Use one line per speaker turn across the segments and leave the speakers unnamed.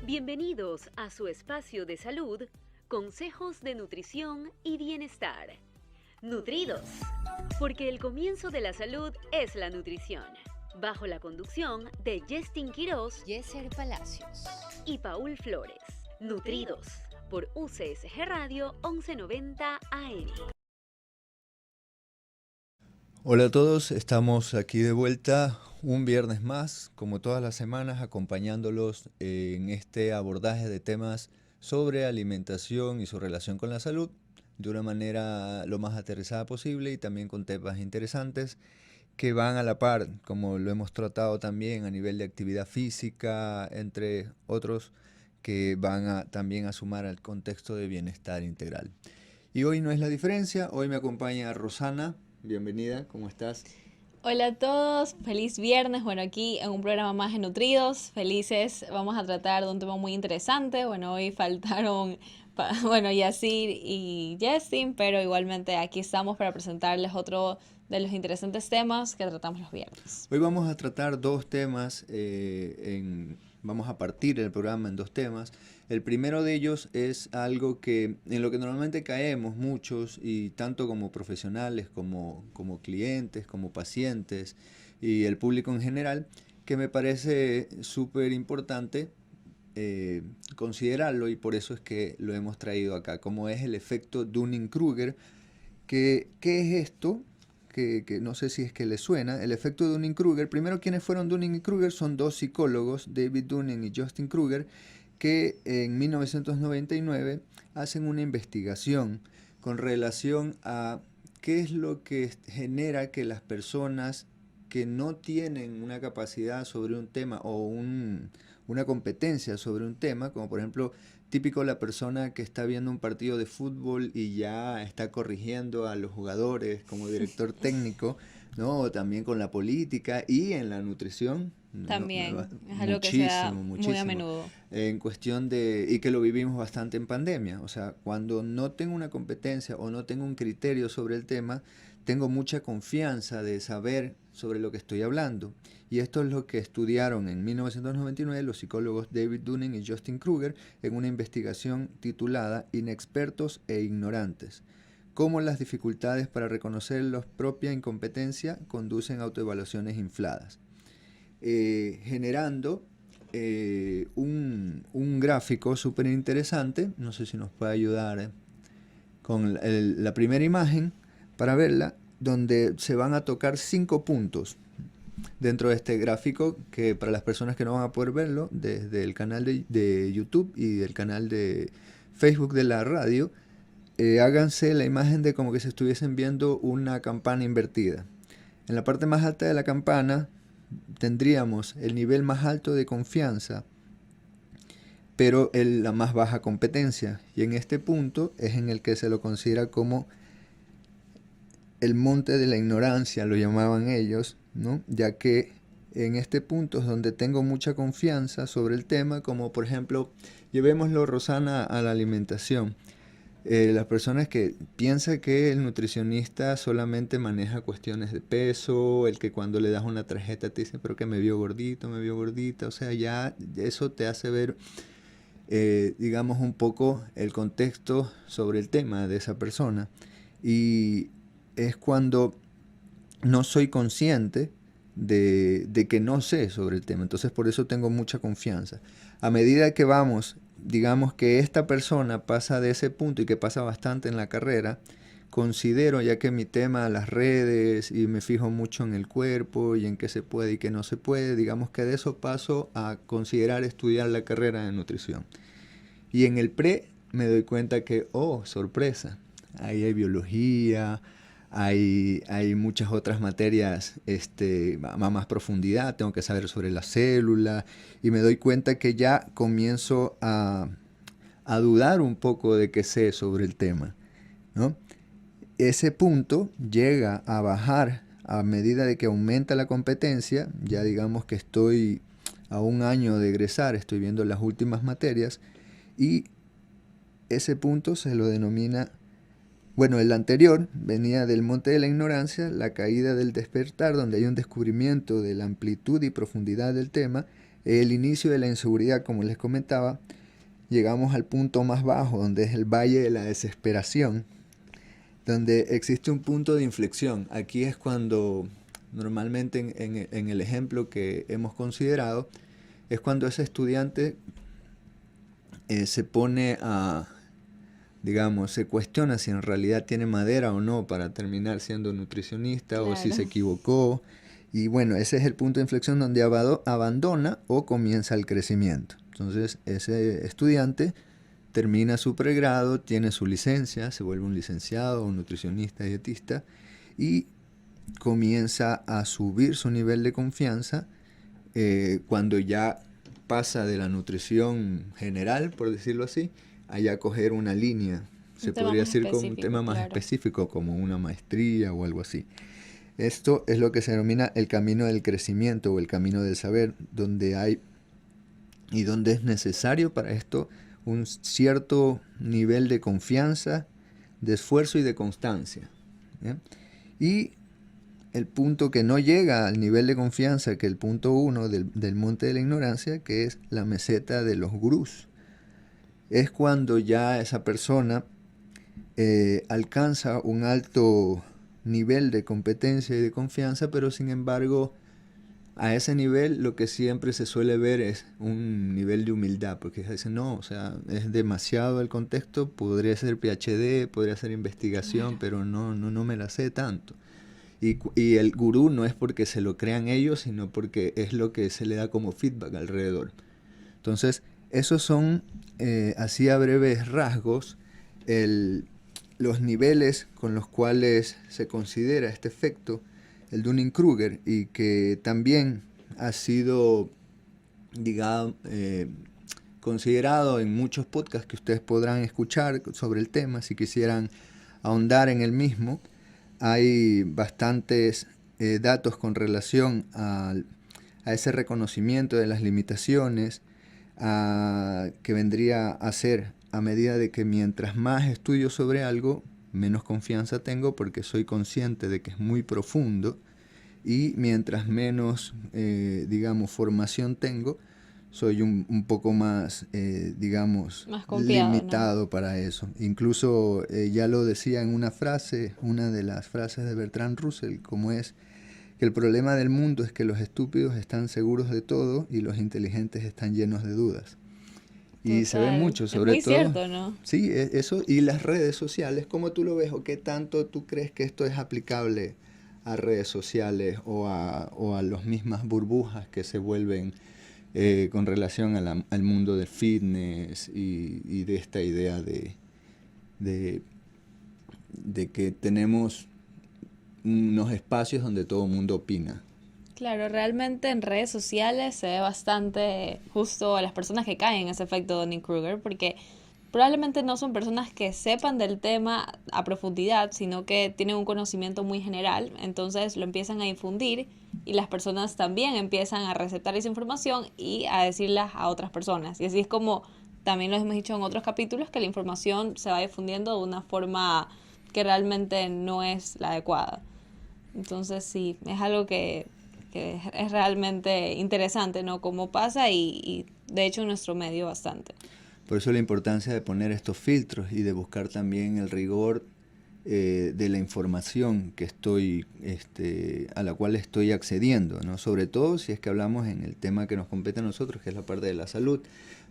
Bienvenidos a su espacio de salud, consejos de nutrición y bienestar. Nutridos, porque el comienzo de la salud es la nutrición. Bajo la conducción de Justin Quiroz,
Yeser Palacios
y Paul Flores. Nutridos, por UCSG Radio 1190 AM.
Hola a todos, estamos aquí de vuelta un viernes más, como todas las semanas, acompañándolos en este abordaje de temas sobre alimentación y su relación con la salud, de una manera lo más aterrizada posible y también con temas interesantes que van a la par, como lo hemos tratado también a nivel de actividad física, entre otros que van también a sumar al contexto de bienestar integral. Y hoy no es la diferencia, hoy me acompaña Rosana. Bienvenida, ¿cómo estás?
Hola a todos, feliz viernes. Bueno, aquí en un programa más de Nutridos, felices. Vamos a tratar de un tema muy interesante. Bueno, hoy faltaron, Yacir y Justin, pero igualmente aquí estamos para presentarles otro de los interesantes temas que tratamos los viernes.
Hoy vamos a tratar dos temas, vamos a partir el programa en dos temas. El primero de ellos es algo que en lo que normalmente caemos muchos, y tanto como profesionales, como clientes, como pacientes y el público en general, que me parece súper importante considerarlo, y por eso es que lo hemos traído acá, como es el efecto Dunning-Kruger. ¿Qué es esto? Que no sé si es que les suena, el efecto Dunning-Kruger. Primero, ¿quiénes fueron Dunning y Kruger? Son dos psicólogos, David Dunning y Justin Kruger, que en 1999 hacen una investigación con relación a qué es lo que genera que las personas que no tienen una capacidad sobre un tema o una competencia sobre un tema, como por ejemplo típico la persona que está viendo un partido de fútbol y ya está corrigiendo a los jugadores como director técnico, ¿no? O también con la política y en la nutrición.
También es algo que se da
Muchísimo,
muy a
muchísimo.
menudo.
En cuestión de, y que lo vivimos bastante en pandemia, o sea, cuando no tengo una competencia o no tengo un criterio sobre el tema, tengo mucha confianza de saber sobre lo que estoy hablando. Y esto es lo que estudiaron en 1999 los psicólogos David Dunning y Justin Kruger en una investigación titulada Inexpertos e Ignorantes. Cómo las dificultades para reconocer la propia incompetencia conducen a autoevaluaciones infladas. Generando un gráfico súper interesante. No sé si nos puede ayudar con la primera imagen para verla, donde se van a tocar 5 puntos dentro de este gráfico, que para las personas que no van a poder verlo, desde el canal de YouTube y el canal de Facebook de la radio, háganse la imagen de como que se estuviesen viendo una campana invertida. En la parte más alta de la campana tendríamos el nivel más alto de confianza, pero la más baja competencia. Y en este punto es en el que se lo considera como el monte de la ignorancia, lo llamaban ellos, ¿no? Ya que en este punto es donde tengo mucha confianza sobre el tema, como por ejemplo, llevémoslo, Rosana, a la alimentación. Las personas que piensan que el nutricionista solamente maneja cuestiones de peso, el que cuando le das una tarjeta te dice, pero que me vio gordito, me vio gordita, o sea, ya eso te hace ver, digamos, un poco el contexto sobre el tema de esa persona. Y es cuando no soy consciente de que no sé sobre el tema. Entonces por eso tengo mucha confianza. A medida que vamos, digamos que esta persona pasa de ese punto, y que pasa bastante en la carrera, considero, ya que mi tema, las redes, y me fijo mucho en el cuerpo y en qué se puede y qué no se puede, digamos que de eso paso a considerar estudiar la carrera de nutrición. Y en el pre me doy cuenta que, oh, sorpresa, ahí hay biología, hay muchas otras materias a más profundidad, tengo que saber sobre la célula, y me doy cuenta que ya comienzo a dudar un poco de que sé sobre el tema, ¿no? Ese punto llega a bajar a medida de que aumenta la competencia. Ya digamos que estoy a un año de egresar, estoy viendo las últimas materias, y ese punto se lo denomina, bueno, el anterior venía del monte de la ignorancia, la caída del despertar, donde hay un descubrimiento de la amplitud y profundidad del tema. El inicio de la inseguridad, como les comentaba, llegamos al punto más bajo, donde es el valle de la desesperación, donde existe un punto de inflexión. Aquí es cuando normalmente en el ejemplo que hemos considerado, es cuando ese estudiante se pone a, digamos, se cuestiona si en realidad tiene madera o no para terminar siendo nutricionista,
Claro.
o si se equivocó. Y bueno, ese es el punto de inflexión donde abandona o comienza el crecimiento. Entonces, ese estudiante termina su pregrado, tiene su licencia, se vuelve un licenciado, un nutricionista, dietista, y comienza a subir su nivel de confianza cuando ya pasa de la nutrición general, por decirlo así, a ya coger una línea, se
tema
podría
más
decir, con un
específico,
tema más
claro.
específico, como una maestría o algo así. Esto es lo que se denomina el camino del crecimiento o el camino del saber, donde hay y donde es necesario para esto un cierto nivel de confianza, de esfuerzo y de constancia, ¿ya? Y el punto que no llega al nivel de confianza, que el punto 1 del monte de la ignorancia, que es la meseta de los gurús, es cuando ya esa persona alcanza un alto nivel de competencia y de confianza, pero sin embargo a ese nivel lo que siempre se suele ver es un nivel de humildad, porque dicen, no, o sea, es demasiado el contexto, podría ser PhD, podría ser investigación, pero no me la sé tanto. Y el gurú no es porque se lo crean ellos, sino porque es lo que se le da como feedback alrededor. Entonces, esos son, así a breves rasgos, los niveles con los cuales se considera este efecto, el Dunning-Kruger, y que también ha sido, digamos, considerado en muchos podcasts que ustedes podrán escuchar sobre el tema, si quisieran ahondar en el mismo. Hay bastantes datos con relación a ese reconocimiento de las limitaciones, que vendría a ser a medida de que mientras más estudio sobre algo, menos confianza tengo porque soy consciente de que es muy profundo, y mientras menos, digamos, formación tengo, soy un poco más, digamos,
Más confiado,
limitado,
¿no?
para eso. Incluso ya lo decía en una frase, una de las frases de Bertrand Russell, como es que el problema del mundo es que los estúpidos están seguros de todo y los inteligentes están llenos de dudas. Y se ve
Total.
mucho,
Es
sobre
muy
todo,
cierto, ¿no?
sí, eso, y las redes sociales, ¿cómo tú lo ves o qué tanto tú crees que esto es aplicable a redes sociales o a las mismas burbujas que se vuelven con relación al mundo del fitness y de esta idea de, de que tenemos unos espacios donde todo el mundo opina?
Claro, realmente en redes sociales se ve bastante justo a las personas que caen en ese efecto Dunning-Kruger, porque probablemente no son personas que sepan del tema a profundidad, sino que tienen un conocimiento muy general, entonces lo empiezan a difundir y las personas también empiezan a receptar esa información y a decirla a otras personas. Y así es como también lo hemos dicho en otros capítulos, que la información se va difundiendo de una forma que realmente no es la adecuada. Entonces sí, es algo que es realmente interesante, ¿no? Cómo pasa y de hecho en nuestro medio bastante.
Por eso la importancia de poner estos filtros y de buscar también el rigor de la información que estoy, a la cual estoy accediendo, ¿no? Sobre todo si es que hablamos en el tema que nos compete a nosotros, que es la parte de la salud,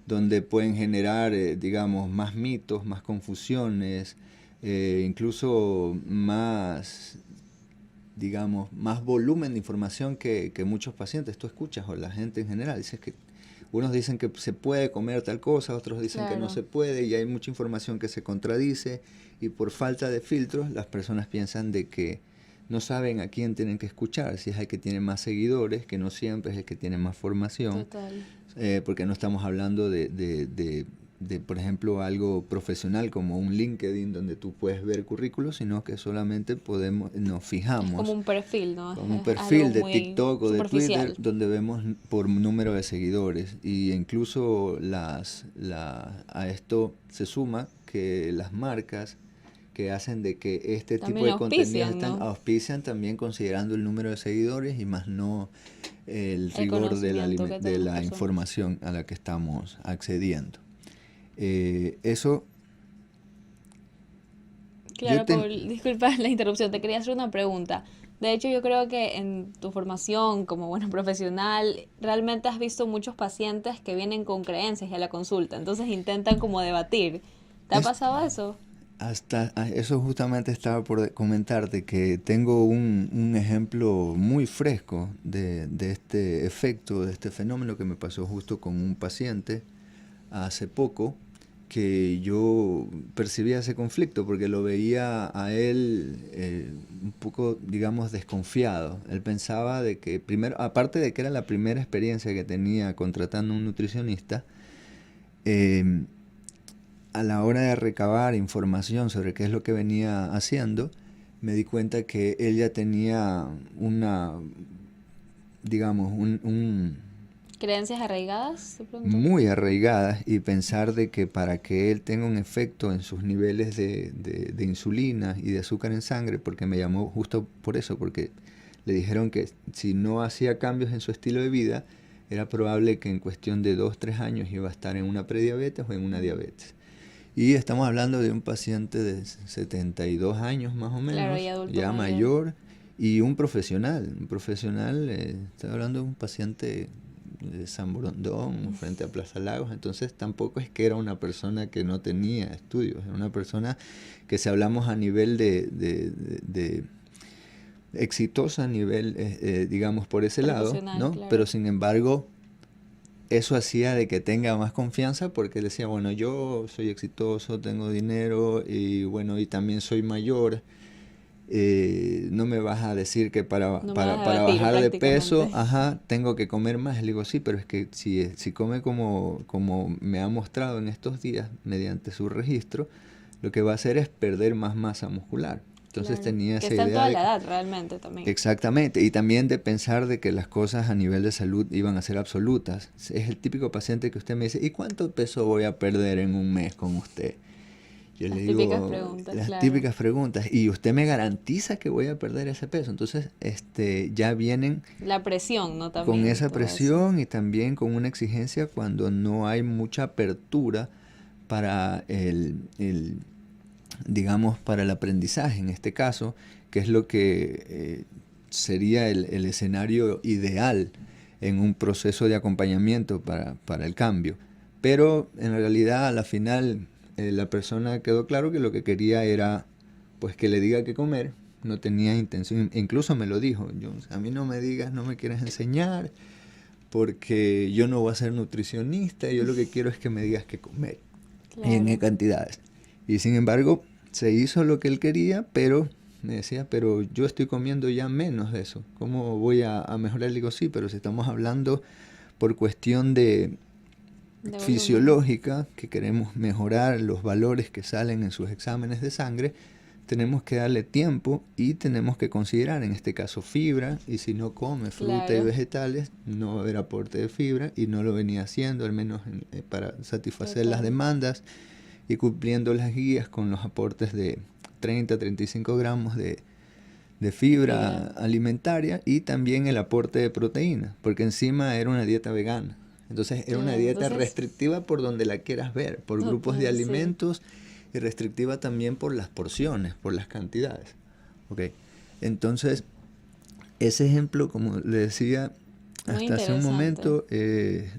donde pueden generar, digamos, más mitos, más confusiones, incluso más, digamos, más volumen de información que muchos pacientes. Tú escuchas, o la gente en general, dices que unos dicen que se puede comer tal cosa, otros dicen que no
Claro.
se puede, y hay mucha información que se contradice, y por falta de filtros las personas piensan de que no saben a quién tienen que escuchar, si es el que tiene más seguidores, que no siempre es el que tiene más formación,
Total.
porque no estamos hablando de, por ejemplo, algo profesional como un LinkedIn donde tú puedes ver currículos, sino que solamente nos
Es
fijamos
como un perfil, ¿no?
como un
Es
perfil
algo
de
muy
TikTok o de Twitter
superficial.
donde vemos por número de seguidores, y incluso a esto se suma que las marcas que hacen de que este
También
tipo de contenidos
auspician, ¿no?
auspician también considerando el número de seguidores y más no el rigor de
conocimiento que
de
tengan las
la
personas.
información a la que estamos accediendo. Eso...
Claro, Paul, disculpa la interrupción, te quería hacer una pregunta. De hecho, yo creo que en tu formación como bueno profesional, realmente has visto muchos pacientes que vienen con creencias a la consulta, entonces intentan como debatir. ¿Te ha
Es,
pasado eso?
hasta eso justamente estaba por comentarte, que tengo un ejemplo muy fresco de este efecto, de este fenómeno que me pasó justo con un paciente hace poco, que yo percibía ese conflicto porque lo veía a él un poco, digamos, desconfiado. Él pensaba de que, primero, aparte de que era la primera experiencia que tenía contratando a un nutricionista, eh, a la hora de recabar información sobre qué es lo que venía haciendo, me di cuenta que él ya tenía una, digamos,
¿Creencias arraigadas, de pronto?
muy arraigadas, y pensar de que para que él tenga un efecto en sus niveles de insulina y de azúcar en sangre, porque me llamó justo por eso, porque le dijeron que si no hacía cambios en su estilo de vida, era probable que en cuestión de 2-3 años iba a estar en una prediabetes o en una diabetes. Y estamos hablando de un paciente de 72 años más o
Claro,
menos,
y adulto
ya mayor, y un profesional, estoy hablando de un paciente de San Borondón, frente a Plaza Lagos. Entonces tampoco es que era una persona que no tenía estudios, era una persona que, si hablamos a nivel de exitosa, a nivel, digamos, por ese lado, ¿no?
Claro.
Pero sin embargo, eso hacía de que tenga más confianza, porque él decía, bueno, yo soy exitoso, tengo dinero y bueno, y también soy mayor. No me vas a decir que para bajar de peso, tengo que comer más. Le digo, sí, pero es que si come como me ha mostrado en estos días mediante su registro, lo que va a hacer es perder más masa muscular. Entonces tenía esa idea.
Que está en toda la edad realmente también.
Exactamente, y también de pensar de que las cosas a nivel de salud iban a ser absolutas. Es el típico paciente que usted me dice, ¿y cuánto peso voy a perder en un mes con usted? Yo le digo, las típicas preguntas, y usted me garantiza que voy a perder ese peso. Entonces, ya vienen
la presión, ¿no? También
con esa presión y también con una exigencia cuando no hay mucha apertura para digamos, para el aprendizaje en este caso, que es lo que sería el escenario ideal en un proceso de acompañamiento para el cambio. Pero en realidad, a la final, la persona quedó claro que lo que quería era pues que le diga qué comer. No tenía intención, incluso me lo dijo, a mí no me digas, no me quieres enseñar, porque yo no voy a ser nutricionista, yo lo que quiero es que me digas qué comer, y en qué cantidades. Y sin embargo, se hizo lo que él quería, pero me decía, pero yo estoy comiendo ya menos de eso, ¿cómo voy a mejorar? Le digo, sí, pero si estamos hablando por cuestión de fisiológica, que queremos mejorar los valores que salen en sus exámenes de sangre, tenemos que darle tiempo y tenemos que considerar, en este caso, fibra, y si no come fruta y vegetales, no va a haber aporte de fibra, y no lo venía haciendo, al menos para satisfacer las demandas y cumpliendo las guías con los aportes de 30-35 gramos de fibra alimentaria, y también el aporte de proteína, porque encima era una dieta vegana. Entonces era una dieta restrictiva por donde la quieras ver, por grupos de alimentos, y restrictiva también por las porciones, por las cantidades. Okay. Entonces, ese ejemplo, como le decía hasta hace un momento,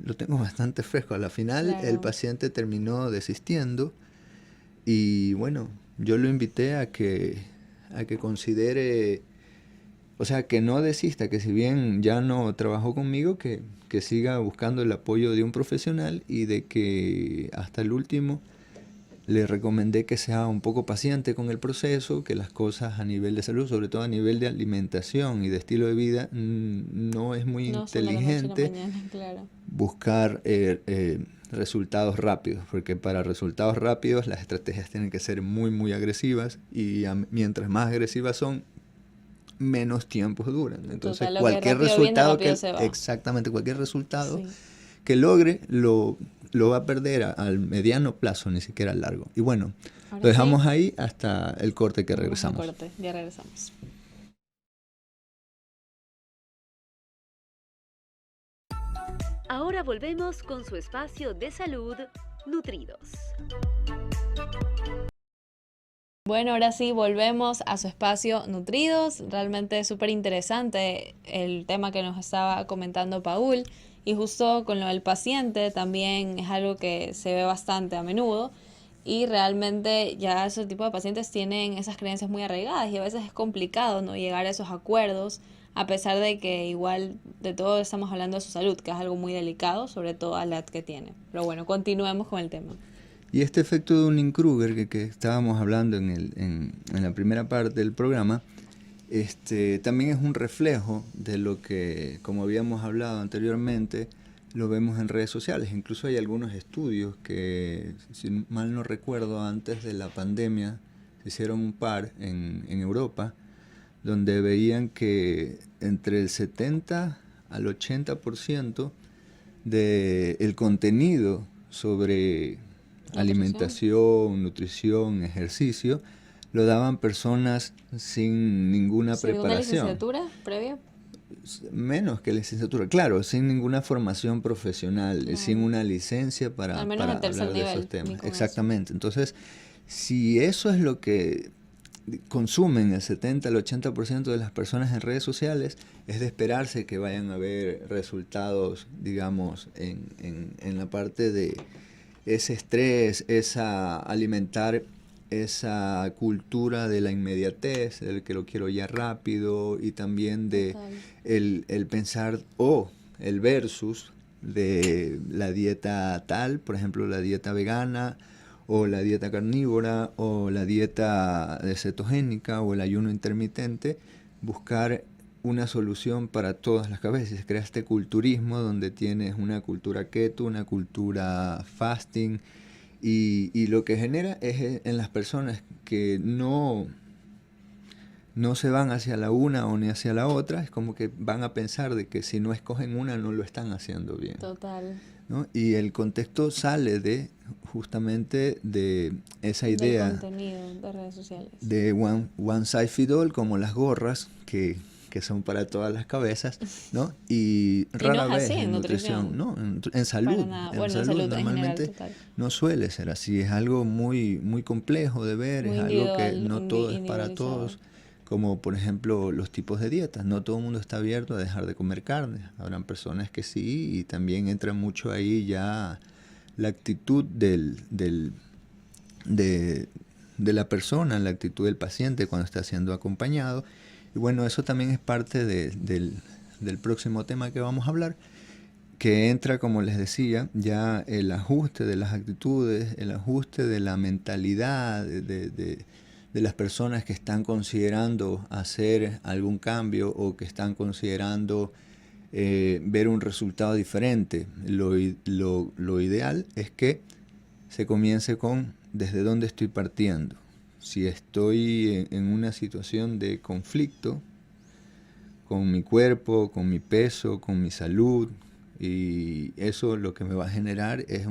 lo tengo bastante fresco. A la final, el paciente terminó desistiendo, y bueno, yo lo invité a que considere, o sea, que no desista, que si bien ya no trabajó conmigo, que siga buscando el apoyo de un profesional, y de que hasta el último le recomendé que sea un poco paciente con el proceso, que las cosas a nivel de salud, sobre todo a nivel de alimentación y de estilo de vida, no es muy inteligente buscar resultados rápidos, porque para resultados rápidos las estrategias tienen que ser muy, muy agresivas, y mientras más agresivas son, menos tiempos duran. Entonces, cualquier resultado cualquier resultado que logre lo va a perder al mediano plazo, ni siquiera al largo. Y bueno,
Ahora
Lo dejamos
sí,
ahí hasta el corte que
vamos a
regresamos.
corte, ya regresamos.
Ahora volvemos con su espacio de salud, Nutridos.
Bueno, ahora sí, volvemos a su espacio Nutridos. Realmente es súper interesante el tema que nos estaba comentando Paul. Y justo con lo del paciente también es algo que se ve bastante a menudo. Y realmente ya ese tipo de pacientes tienen esas creencias muy arraigadas y a veces es complicado no llegar a esos acuerdos, a pesar de que igual de todo estamos hablando de su salud, que es algo muy delicado, sobre todo a la edad que tiene. Pero bueno, continuemos con el tema.
Y este efecto de Dunning-Kruger que estábamos hablando en la primera parte del programa, también es un reflejo de lo que, como habíamos hablado anteriormente, lo vemos en redes sociales. Incluso hay algunos estudios que, si mal no recuerdo, antes de la pandemia, se hicieron un par en Europa, donde veían que entre el 70 al 80% del contenido sobre alimentación, nutrición, ejercicio, lo daban personas sin ninguna
¿Sin una
preparación.
licenciatura previa?
Menos que licenciatura, claro, sin ninguna formación profesional,
Claro.
sin una licencia para
Al menos en tercer
hablar de
nivel,
esos temas.
ni con
Exactamente. Entonces, si eso es lo que consumen el 70 al 80% de las personas en redes sociales, es de esperarse que vayan a ver resultados, digamos, en la parte de ese estrés, esa alimentar esa cultura de la inmediatez, del que lo quiero ya rápido, y también de
Total.
el pensar, el versus de la dieta tal, por ejemplo, la dieta vegana, o la dieta carnívora, o la dieta cetogénica, o el ayuno intermitente, buscar una solución para todas las cabezas. Se crea este culturismo donde tienes una cultura keto, una cultura fasting, y lo que genera es en las personas que no se van hacia la una o ni hacia la otra, es como que van a pensar de que si no escogen una no lo están haciendo bien,
Total.
¿no? Y el contexto sale de justamente de esa
Del
idea
contenido de redes sociales.
de one size fit all, como las gorras que son para todas las cabezas, ¿no? Y
Y
rara
no es
vez
así
en
en
nutrición,
nutrición.
¿no? En salud,
Para nada. Bueno, en salud en general,
normalmente
total.
no suele ser así. Es algo muy, muy complejo de ver,
Muy
es algo que
individual,
no todo es para
individualizado.
todos, como por ejemplo los tipos de dietas. No todo el mundo está abierto a dejar de comer carne. Habrán personas que sí, y también entra mucho ahí ya la actitud de la persona, la actitud del paciente cuando está siendo acompañado. Y bueno, eso también es parte del próximo tema que vamos a hablar, que entra, como les decía, ya el ajuste de las actitudes, el ajuste de la mentalidad de las personas que están considerando hacer algún cambio o que están considerando ver un resultado diferente. Lo ideal es que se comience con desde dónde estoy partiendo. Si estoy en una situación de conflicto con mi cuerpo, con mi peso, con mi salud, y eso lo que me va a generar es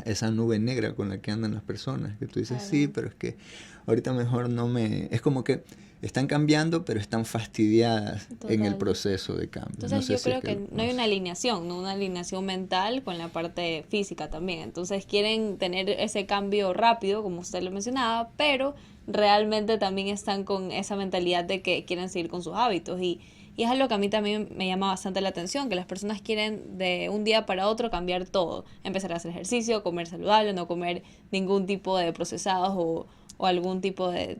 esa nube negra con la que andan las personas, que tú dices,
Claro.
sí, pero es que ahorita mejor no me... Es como que están cambiando, pero están fastidiadas en el
Total.
proceso de cambio.
Entonces
No sé
yo
si es
creo que no hay una alineación, ¿no? Una alineación mental con la parte física también. Entonces quieren tener ese cambio rápido, como usted lo mencionaba, pero realmente también están con esa mentalidad de que quieren seguir con sus hábitos. Y es algo que a mí también me llama bastante la atención, que las personas quieren de un día para otro cambiar todo. Empezar a hacer ejercicio, comer saludable, no comer ningún tipo de procesados o algún tipo de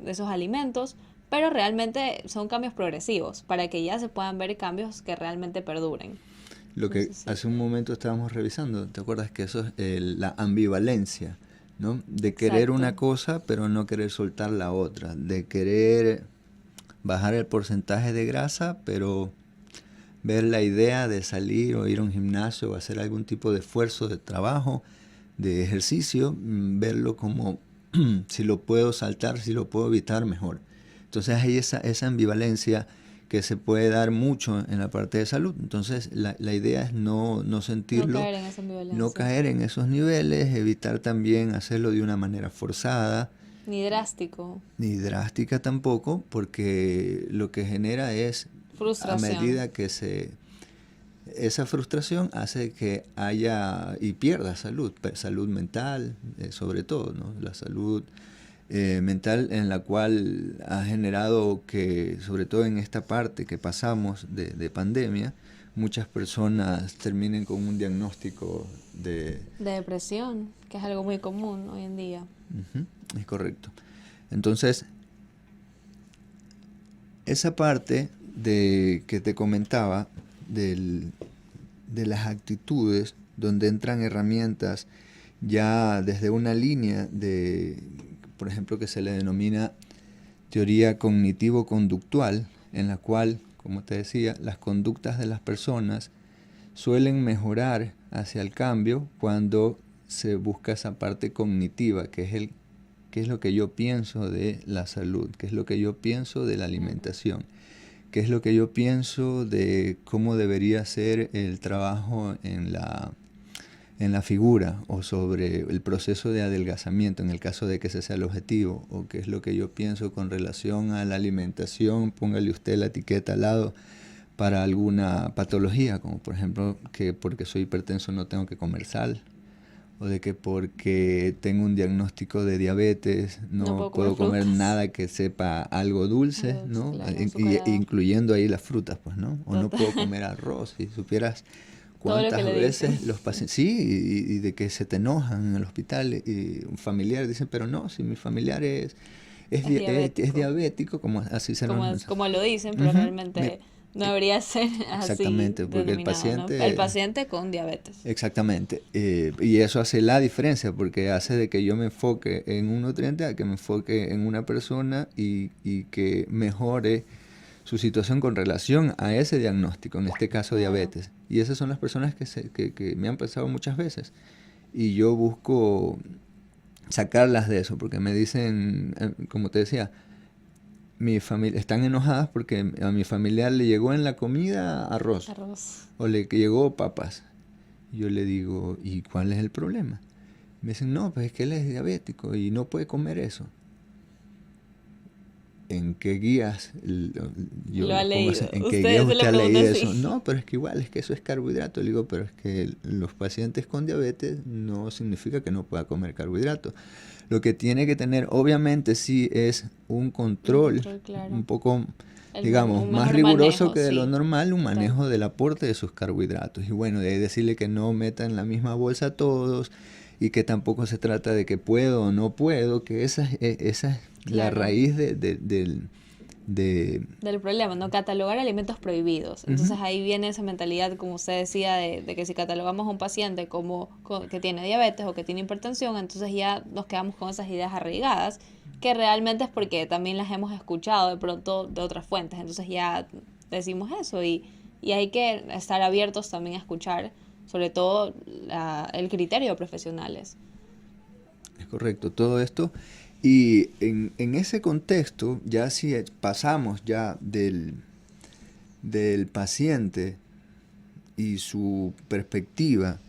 esos alimentos, pero realmente son cambios progresivos para que ya se puedan ver cambios que realmente perduren.
Lo que
Entonces, sí.
hace un momento estábamos revisando, ¿te acuerdas que eso es la ambivalencia, ¿no? De querer
Exacto.
una cosa pero no querer soltar la otra, de querer bajar el porcentaje de grasa pero ver la idea de salir o ir a un gimnasio o hacer algún tipo de esfuerzo, de trabajo, de ejercicio, verlo como si lo puedo saltar, si lo puedo evitar, mejor. Entonces hay esa ambivalencia que se puede dar mucho en la parte de salud. Entonces, la idea es no sentirlo,
No caer en esa ambivalencia.
no caer en esos niveles, evitar también hacerlo de una manera forzada.
Ni drástico.
Ni drástica tampoco, porque lo que genera es,
Frustración.
a medida que esa frustración hace que haya y pierda salud mental, sobre todo, ¿no? La salud mental en la cual ha generado que, sobre todo en esta parte que pasamos de pandemia, muchas personas terminen con un diagnóstico de
depresión, que es algo muy común hoy en día.
Es correcto. Entonces, esa parte que te comentaba de las actitudes, donde entran herramientas ya desde una línea por ejemplo, que se le denomina teoría cognitivo-conductual, en la cual, como te decía, las conductas de las personas suelen mejorar hacia el cambio cuando se busca esa parte cognitiva, que es qué es lo que yo pienso de la salud, qué es lo que yo pienso de la alimentación, qué es lo que yo pienso de cómo debería ser el trabajo en la figura, o sobre el proceso de adelgazamiento en el caso de que ese sea el objetivo, o qué es lo que yo pienso con relación a la alimentación, póngale usted la etiqueta al lado, para alguna patología, como por ejemplo que porque soy hipertenso no tengo que comer sal, o de que porque tengo un diagnóstico de diabetes no puedo comer nada que sepa algo dulce, ¿no?
Claro,
incluyendo ahí las frutas, pues, ¿no? O no puedo comer arroz. Si supieras cuántas veces los pacientes, sí, y de que se te enojan en el hospital, y un familiar dice, pero no, si mi familiar es diabético, como así se
como lo dicen, pero realmente no debería ser así.
Exactamente, porque el paciente...
¿no? El paciente con diabetes.
Exactamente, y eso hace la diferencia, porque hace de que yo me enfoque en un nutriente a que me enfoque en una persona y que mejore su situación con relación a ese diagnóstico, en este caso diabetes. Y esas son las personas que me han pasado muchas veces. Y yo busco sacarlas de eso, porque me dicen, como te decía, mi familia están enojadas porque a mi familiar le llegó en la comida arroz. O le llegó papas. Yo le digo, ¿y cuál es el problema? Me dicen, no, pues es que él es diabético y no puede comer eso. ¿En qué guías
lo ha leído?
¿En qué guías usted ha leído eso? No, pero es que igual, es que eso es carbohidrato. Le digo, pero es que los pacientes con diabetes no significa que no pueda comer carbohidratos. Lo que tiene que tener, obviamente, sí es un control claro, un poco, digamos, más riguroso manejo, que de lo normal, un manejo del aporte de sus carbohidratos. Y bueno, de decirle que no meta en la misma bolsa a todos, y que tampoco se trata de que puedo o no puedo, que esa es la raíz del
problema, ¿no? Catalogar alimentos prohibidos. Entonces ahí viene esa mentalidad, como usted decía, de que si catalogamos a un paciente como que tiene diabetes o que tiene hipertensión, entonces ya nos quedamos con esas ideas arraigadas, que realmente es porque también las hemos escuchado de pronto de otras fuentes. Entonces ya decimos eso, y hay que estar abiertos también a escuchar, sobre todo el criterio de profesionales.
Es correcto, todo esto. Y en ese contexto, ya si pasamos ya del paciente y su perspectiva,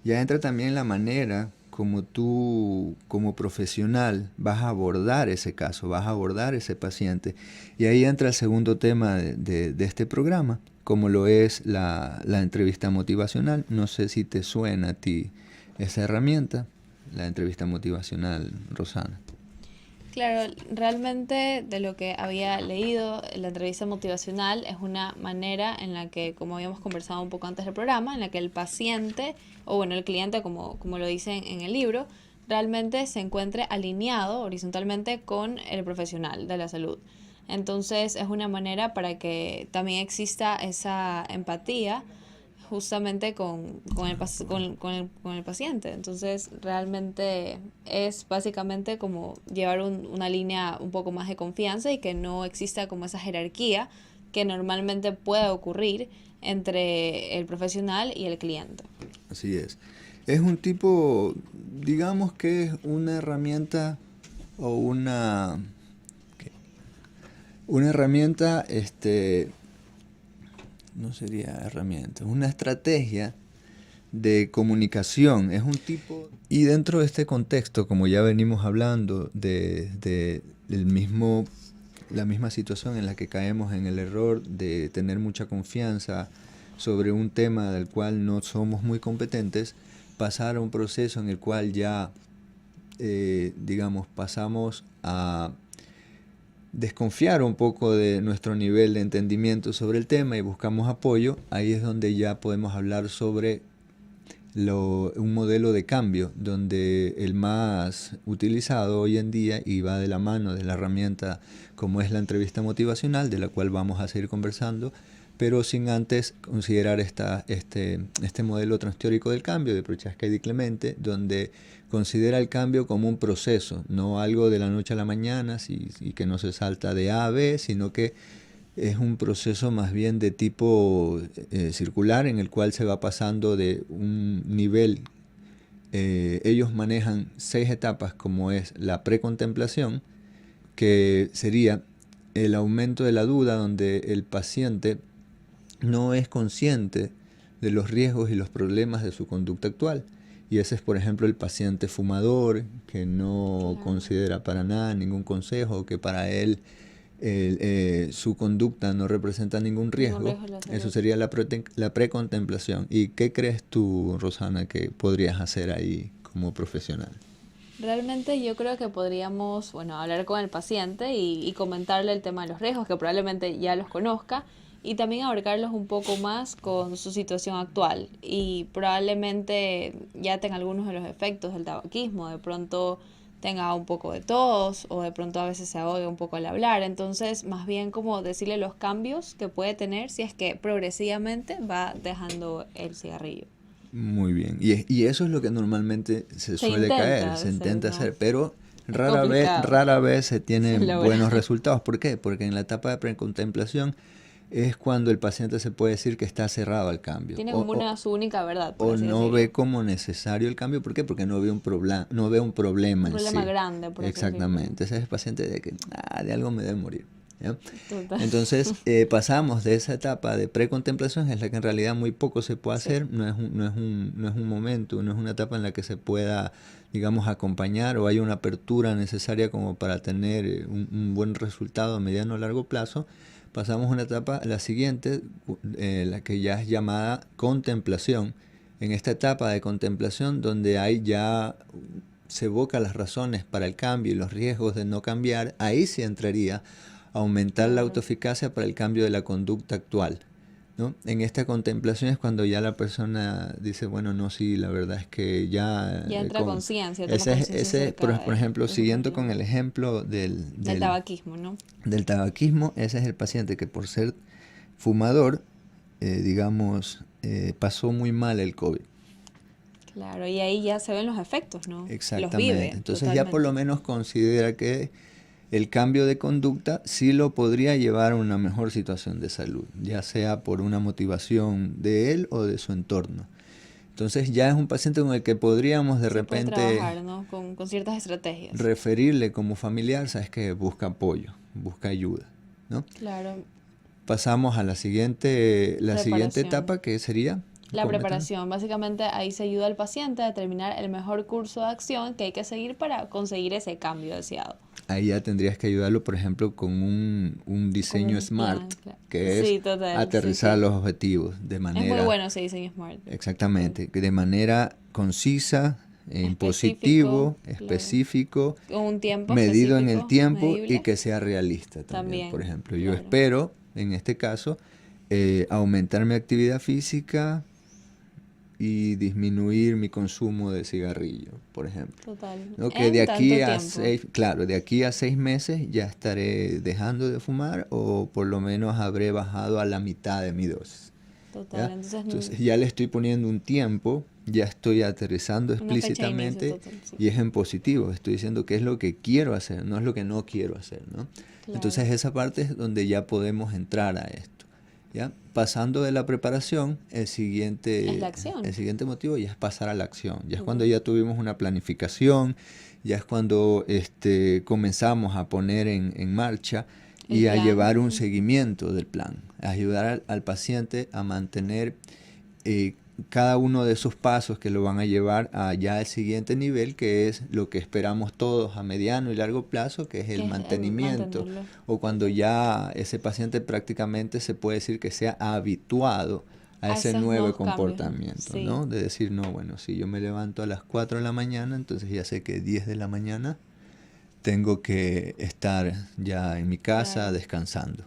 ya entra también la manera como tú, como profesional, vas a abordar ese caso, vas a abordar ese paciente. Y ahí entra el segundo tema de este programa, como lo es la entrevista motivacional. No sé si te suena a ti esa herramienta, la entrevista motivacional, Rosana.
Claro, realmente de lo que había leído, la entrevista motivacional es una manera en la que, como habíamos conversado un poco antes del programa, en la que el paciente, o bueno, el cliente, como lo dicen en el libro, realmente se encuentre alineado horizontalmente con el profesional de la salud. Entonces es una manera para que también exista esa empatía justamente con el paciente. Entonces realmente es básicamente como llevar una línea un poco más de confianza, y que no exista como esa jerarquía que normalmente puede ocurrir entre el profesional y el cliente.
Así es. Es un tipo, digamos que es una herramienta o una herramienta no sería herramienta, una estrategia de comunicación, es un tipo, y dentro de este contexto, como ya venimos hablando, de la misma situación en la que caemos en el error de tener mucha confianza sobre un tema del cual no somos muy competentes, pasar a un proceso en el cual ya, digamos, pasamos a desconfiar un poco de nuestro nivel de entendimiento sobre el tema y buscamos apoyo, ahí es donde ya podemos hablar sobre un modelo de cambio, donde el más utilizado hoy en día y va de la mano de la herramienta como es la entrevista motivacional, de la cual vamos a seguir conversando, pero sin antes considerar este modelo transteórico del cambio de Prochaska y Di Clemente, donde considera el cambio como un proceso, no algo de la noche a la mañana y que no se salta de A a B, sino que es un proceso más bien de tipo circular, en el cual se va pasando de un nivel. Ellos manejan 6 etapas, como es la precontemplación, que sería el aumento de la duda, donde el paciente no es consciente de los riesgos y los problemas de su conducta actual. Y ese es, por ejemplo, el paciente fumador, que no considera para nada ningún consejo, que para él su conducta no representa ningún riesgo. Eso sería la precontemplación. ¿Y qué crees tú, Rosana, que podrías hacer ahí como profesional?
Realmente yo creo que podríamos, bueno, hablar con el paciente y comentarle el tema de los riesgos, que probablemente ya los conozca, y también abarcarlos un poco más con su situación actual. Y probablemente ya tenga algunos de los efectos del tabaquismo, de pronto tenga un poco de tos o de pronto a veces se ahogue un poco al hablar. Entonces, más bien como decirle los cambios que puede tener si es que progresivamente va dejando el cigarrillo.
Muy bien. Y eso es lo que normalmente se suele caer, se intenta hacer, pero rara vez se tienen buenos resultados. ¿Por qué? Porque en la etapa de precontemplación es cuando el paciente se puede decir que está cerrado al cambio.
Tiene como su única verdad.
O no ve como necesario el cambio. ¿Por qué? Porque no ve un problema en sí.
Grande.
Exactamente. Ese es el paciente de que de algo me debe morir. ¿Ya? Entonces pasamos de esa etapa de precontemplación, es la que en realidad muy poco se puede hacer, no es un momento, no es una etapa en la que se pueda, digamos, acompañar o hay una apertura necesaria como para tener un buen resultado a mediano o largo plazo. Pasamos a una etapa, la siguiente, la que ya es llamada contemplación. En esta etapa de contemplación, donde se evocan las razones para el cambio y los riesgos de no cambiar, ahí sí entraría a aumentar la autoeficacia para el cambio de la conducta actual, ¿no? En esta contemplación es cuando ya la persona dice, bueno, no, sí, la verdad es que ya
entra conciencia.
Por ejemplo, siguiendo con el ejemplo del
tabaquismo, ¿no?
Del tabaquismo, ese es el paciente que por ser fumador, pasó muy mal el COVID.
Claro, y ahí ya se ven los efectos, ¿no?
Exactamente.
Los vive,
entonces
totalmente.
Ya por lo menos considera que el cambio de conducta sí lo podría llevar a una mejor situación de salud, ya sea por una motivación de él o de su entorno. Entonces ya es un paciente con el que podríamos de repente
trabajar, ¿no? con ciertas estrategias.
Referirle como familiar, sabes que busca apoyo, busca ayuda, ¿no?
Claro.
Pasamos a la siguiente etapa, que sería
la preparación. Básicamente ahí se ayuda al paciente a determinar el mejor curso de acción que hay que seguir para conseguir ese cambio deseado.
Ahí ya tendrías que ayudarlo, por ejemplo, con un diseño SMART, que es aterrizar los objetivos de manera...
Es muy bueno ese diseño SMART.
Exactamente, de manera concisa, en positivo, específico,
con un tiempo
medido en el tiempo
medible,
y que sea realista también. Por ejemplo, yo espero, en este caso, aumentar mi actividad física y disminuir mi consumo de cigarrillo, por ejemplo.
Total.
¿No? Que de aquí a 6 meses ya estaré dejando de fumar o por lo menos habré bajado a la mitad de mi dosis.
Total.
Entonces ya le estoy poniendo un tiempo, ya estoy aterrizando explícitamente y es en positivo. Estoy diciendo qué es lo que quiero hacer, no es lo que no quiero hacer, ¿no? Claro. Entonces esa parte es donde ya podemos entrar a esto. ¿Ya? Pasando de la preparación, el siguiente motivo ya es pasar a la acción. Ya es cuando ya tuvimos una planificación, ya es cuando comenzamos a poner en marcha y a llevar un seguimiento del plan. ayudar al paciente a mantener cada uno de esos pasos que lo van a llevar allá al siguiente nivel, que es lo que esperamos todos a mediano y largo plazo, que es el mantenimiento, o cuando ya ese paciente prácticamente se puede decir que se ha habituado a ese nuevo comportamiento, sí. ¿no? De decir, no, bueno, si yo me levanto a las 4 de la mañana, entonces ya sé que 10 de la mañana tengo que estar ya en mi casa descansando.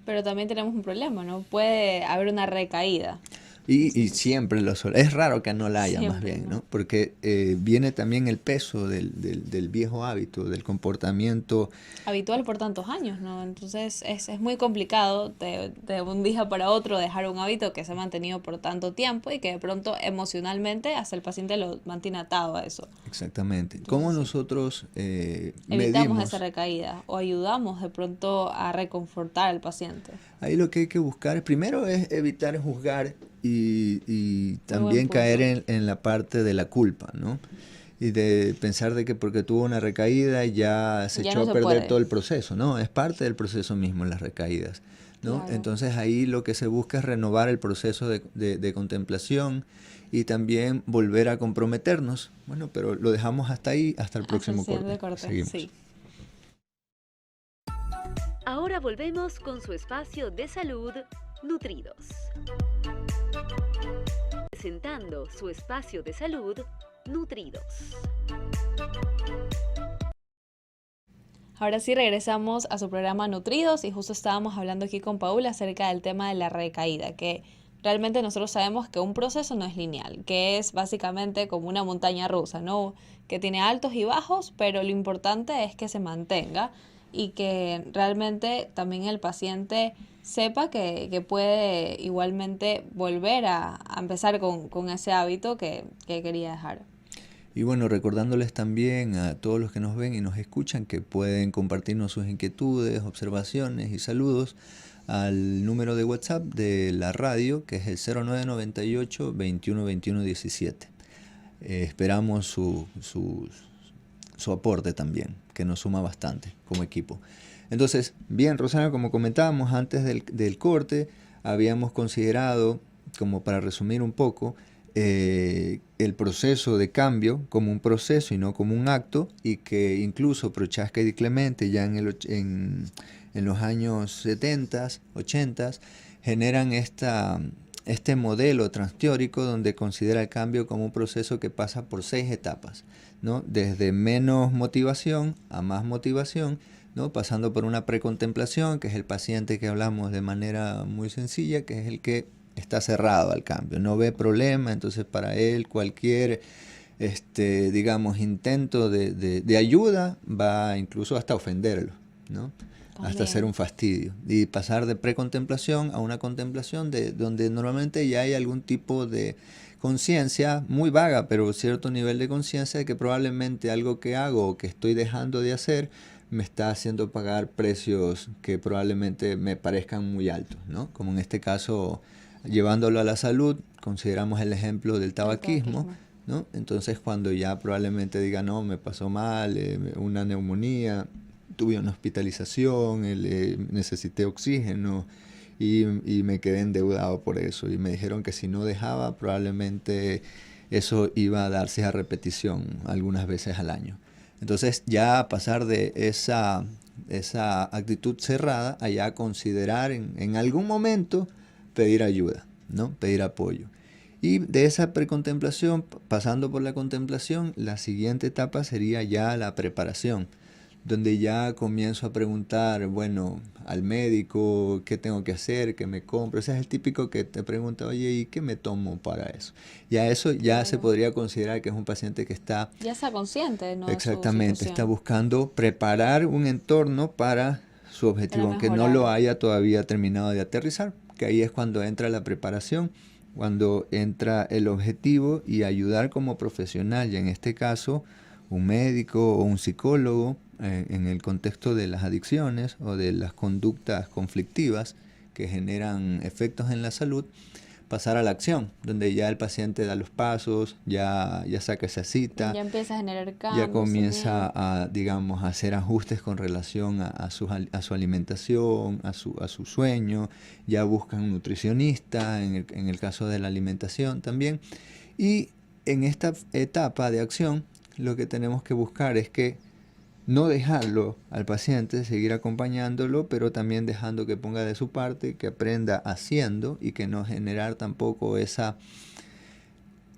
Pero también tenemos un problema, ¿no? Puede haber una recaída.
Y siempre lo suele. Es raro que no la haya, siempre, más bien, ¿no? Porque viene también el peso del viejo hábito, del comportamiento.
Habitual por tantos años, ¿no? Entonces es muy complicado de un día para otro dejar un hábito que se ha mantenido por tanto tiempo y que de pronto emocionalmente hasta el paciente lo mantiene atado a eso.
Exactamente. Entonces, ¿cómo nosotros
evitamos esa recaída o ayudamos de pronto a reconfortar al paciente?
Ahí lo que hay que buscar primero es evitar juzgar y también caer en la parte de la culpa, ¿no? Y de pensar de que porque tuvo una recaída ya se echó a perder todo el proceso, ¿no? Es parte del proceso mismo las recaídas, ¿no? Claro. Entonces ahí lo que se busca es renovar el proceso de contemplación y también volver a comprometernos. Bueno, pero lo dejamos hasta ahí, hasta el próximo corte. Seguimos. Sí.
Ahora volvemos con su espacio de salud, Nutridos. Presentando su espacio de salud, Nutridos.
Ahora sí regresamos a su programa Nutridos y justo estábamos hablando aquí con Paula acerca del tema de la recaída, que realmente nosotros sabemos que un proceso no es lineal, que es básicamente como una montaña rusa, ¿no? Que tiene altos y bajos, pero lo importante es que se mantenga y que realmente también el paciente sepa que puede igualmente volver a empezar con ese hábito que quería dejar.
Y bueno, recordándoles también a todos los que nos ven y nos escuchan que pueden compartirnos sus inquietudes, observaciones y saludos al número de WhatsApp de la radio, que es el 0998 21 21 17. Esperamos su aporte también, que nos suma bastante como equipo. Entonces, bien, Rosana, como comentábamos antes del corte, habíamos considerado, como para resumir un poco, el proceso de cambio como un proceso y no como un acto, y que incluso Prochaska y Di Clemente ya en los años 70, 80 generan este modelo transteórico donde considera el cambio como un proceso que pasa por 6 etapas, ¿no? Desde menos motivación a más motivación, ¿no? Pasando por una precontemplación, que es el paciente que hablamos de manera muy sencilla, que es el que está cerrado al cambio, no ve problema, entonces para él cualquier digamos intento de ayuda va incluso hasta ofenderlo, ¿no? Hasta ser un fastidio, y pasar de precontemplación a una contemplación donde normalmente ya hay algún tipo de conciencia muy vaga, pero cierto nivel de conciencia de que probablemente algo que hago o que estoy dejando de hacer me está haciendo pagar precios que probablemente me parezcan muy altos, ¿no? Como en este caso, llevándolo a la salud, consideramos el ejemplo del tabaquismo, ¿no? Entonces cuando ya probablemente diga, no, me pasó mal, una neumonía, tuve una hospitalización, necesité oxígeno y me quedé endeudado por eso. Y me dijeron que si no dejaba, probablemente eso iba a darse a repetición algunas veces al año. Entonces ya pasar de esa actitud cerrada a ya considerar en algún momento pedir ayuda, ¿no? Pedir apoyo. Y de esa precontemplación, pasando por la contemplación, la siguiente etapa sería ya la preparación, donde ya comienzo a preguntar, bueno, al médico, ¿qué tengo que hacer? ¿Qué me compro? Ese es el típico que te pregunta, oye, ¿y qué me tomo para eso? Ya eso ya se podría considerar que es un paciente que está...
Ya está consciente, ¿no?
Exactamente, está buscando preparar un entorno para su objetivo, aunque no lo haya todavía terminado de aterrizar, que ahí es cuando entra la preparación, cuando entra el objetivo y ayudar como profesional, y en este caso un médico o un psicólogo, en el contexto de las adicciones o de las conductas conflictivas que generan efectos en la salud, pasar a la acción, donde ya el paciente da los pasos, ya saca esa cita,
ya empieza a generar cambios,
ya comienza a, digamos, a hacer ajustes con relación a su alimentación, a su sueño, ya buscan un nutricionista, en el caso de la alimentación también. Y en esta etapa de acción, lo que tenemos que buscar es que no dejarlo al paciente, seguir acompañándolo, pero también dejando que ponga de su parte, que aprenda haciendo y que no generar tampoco esa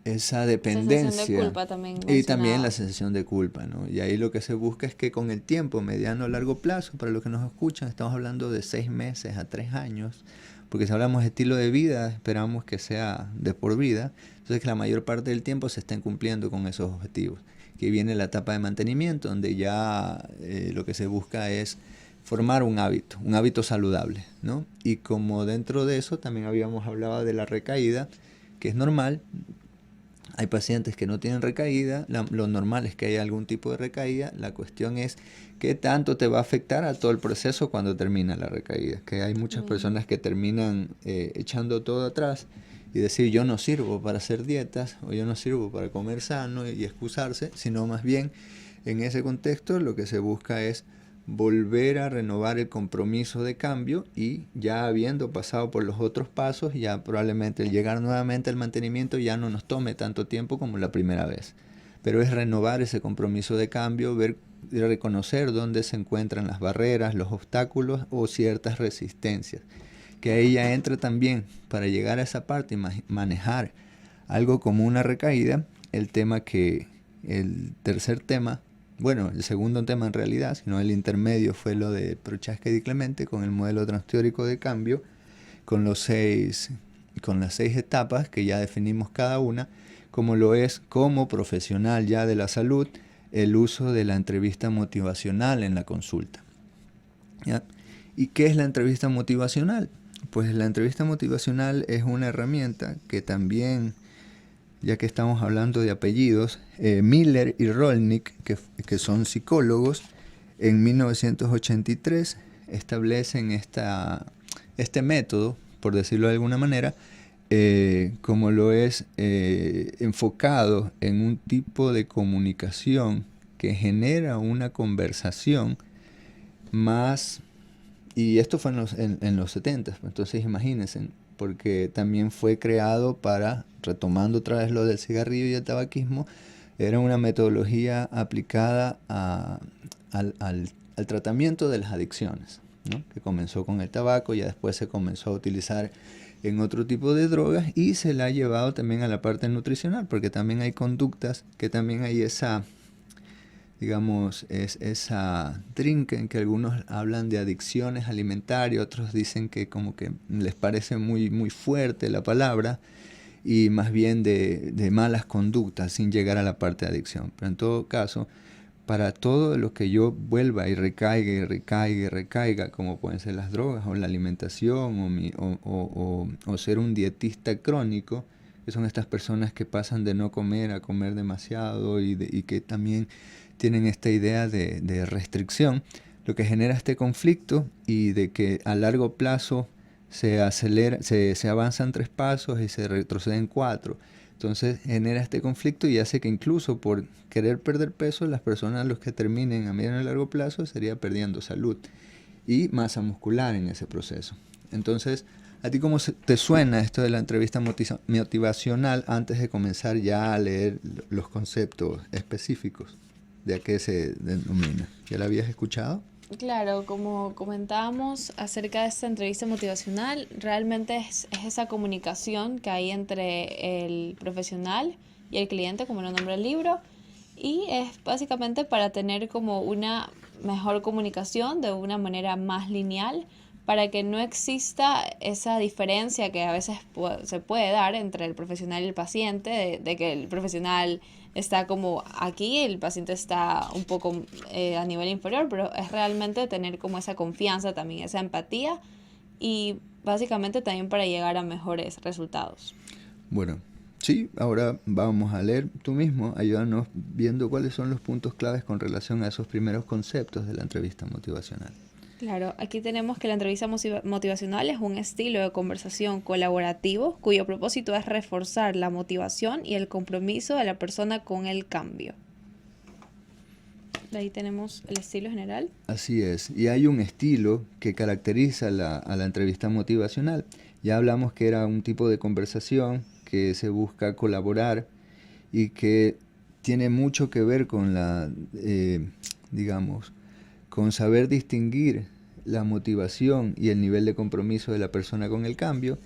dependencia.
Sensación de culpa también
Y también la
mencionaba.
sensación de culpa, ¿no? Y ahí lo que se busca es que con el tiempo, mediano o largo plazo, para los que nos escuchan, estamos hablando de 6 meses a 3 años, porque si hablamos de estilo de vida, esperamos que sea de por vida, entonces que la mayor parte del tiempo se estén cumpliendo con esos objetivos. Que viene la etapa de mantenimiento, donde ya lo que se busca es formar un hábito saludable, ¿no? Y como dentro de eso también habíamos hablado de la recaída, que es normal. Hay pacientes que no tienen recaída, lo normal es que haya algún tipo de recaída, la cuestión es qué tanto te va a afectar a todo el proceso cuando termina la recaída, que hay muchas personas que terminan echando todo atrás y decir yo no sirvo para hacer dietas o yo no sirvo para comer sano y excusarse, sino más bien en ese contexto lo que se busca es volver a renovar el compromiso de cambio y ya habiendo pasado por los otros pasos, ya probablemente el llegar nuevamente al mantenimiento ya no nos tome tanto tiempo como la primera vez. Pero es renovar ese compromiso de cambio, ver y reconocer dónde se encuentran las barreras, los obstáculos o ciertas resistencias. Que ahí ya entra también, para llegar a esa parte y manejar algo como una recaída, el tercer tema, bueno, el segundo tema en realidad, sino el intermedio fue lo de Prochaska y Di Clemente con el modelo transteórico de cambio, con las 6 etapas que ya definimos cada una, como lo es como profesional ya de la salud, el uso de la entrevista motivacional en la consulta. ¿Ya? ¿Y qué es la entrevista motivacional? Pues la entrevista motivacional es una herramienta que también, ya que estamos hablando de apellidos, Miller y Rolnick, que son psicólogos, en 1983 establecen este método, por decirlo de alguna manera, como lo es enfocado en un tipo de comunicación que genera una conversación más, y esto fue en los 70, entonces imagínense, porque también fue creado para, retomando otra vez lo del cigarrillo y el tabaquismo, era una metodología aplicada al tratamiento de las adicciones, ¿no? Que comenzó con el tabaco, ya después se comenzó a utilizar en otro tipo de drogas y se la ha llevado también a la parte nutricional, porque también hay conductas que también hay esa, digamos, esa trinca en que algunos hablan de adicciones alimentarias, otros dicen que como que les parece muy, muy fuerte la palabra y más bien de malas conductas sin llegar a la parte de adicción. Pero en todo caso, para todo lo que yo vuelva y recaiga, como pueden ser las drogas o la alimentación o ser un dietista crónico, que son estas personas que pasan de no comer a comer demasiado y que también tienen esta idea de restricción, lo que genera este conflicto y de que a largo plazo se avanzan 3 pasos y se retroceden 4. Entonces genera este conflicto y hace que incluso por querer perder peso, las personas los que terminen a mediano y largo plazo sería perdiendo salud y masa muscular en ese proceso. Entonces, ¿a ti cómo te suena esto de la entrevista motivacional antes de comenzar ya a leer los conceptos específicos de a qué se denomina? ¿Ya la habías escuchado?
Claro, como comentábamos acerca de esta entrevista motivacional, realmente es esa comunicación que hay entre el profesional y el cliente, como lo nombra el libro, y es básicamente para tener como una mejor comunicación de una manera más lineal, para que no exista esa diferencia que a veces se puede dar entre el profesional y el paciente, de que el profesional está como aquí, el paciente está un poco a nivel inferior, pero es realmente tener como esa confianza también, esa empatía y básicamente también para llegar a mejores resultados.
Bueno, sí, ahora vamos a leer tú mismo, ayúdanos viendo cuáles son los puntos claves con relación a esos primeros conceptos de la entrevista motivacional.
Claro, aquí tenemos que la entrevista motivacional es un estilo de conversación colaborativo cuyo propósito es reforzar la motivación y el compromiso de la persona con el cambio. De ahí tenemos el estilo general.
Así es, y hay un estilo que caracteriza a la entrevista motivacional. Ya hablamos que era un tipo de conversación que se busca colaborar y que tiene mucho que ver con digamos, con saber distinguir la motivación y el nivel de compromiso de la persona con el cambio,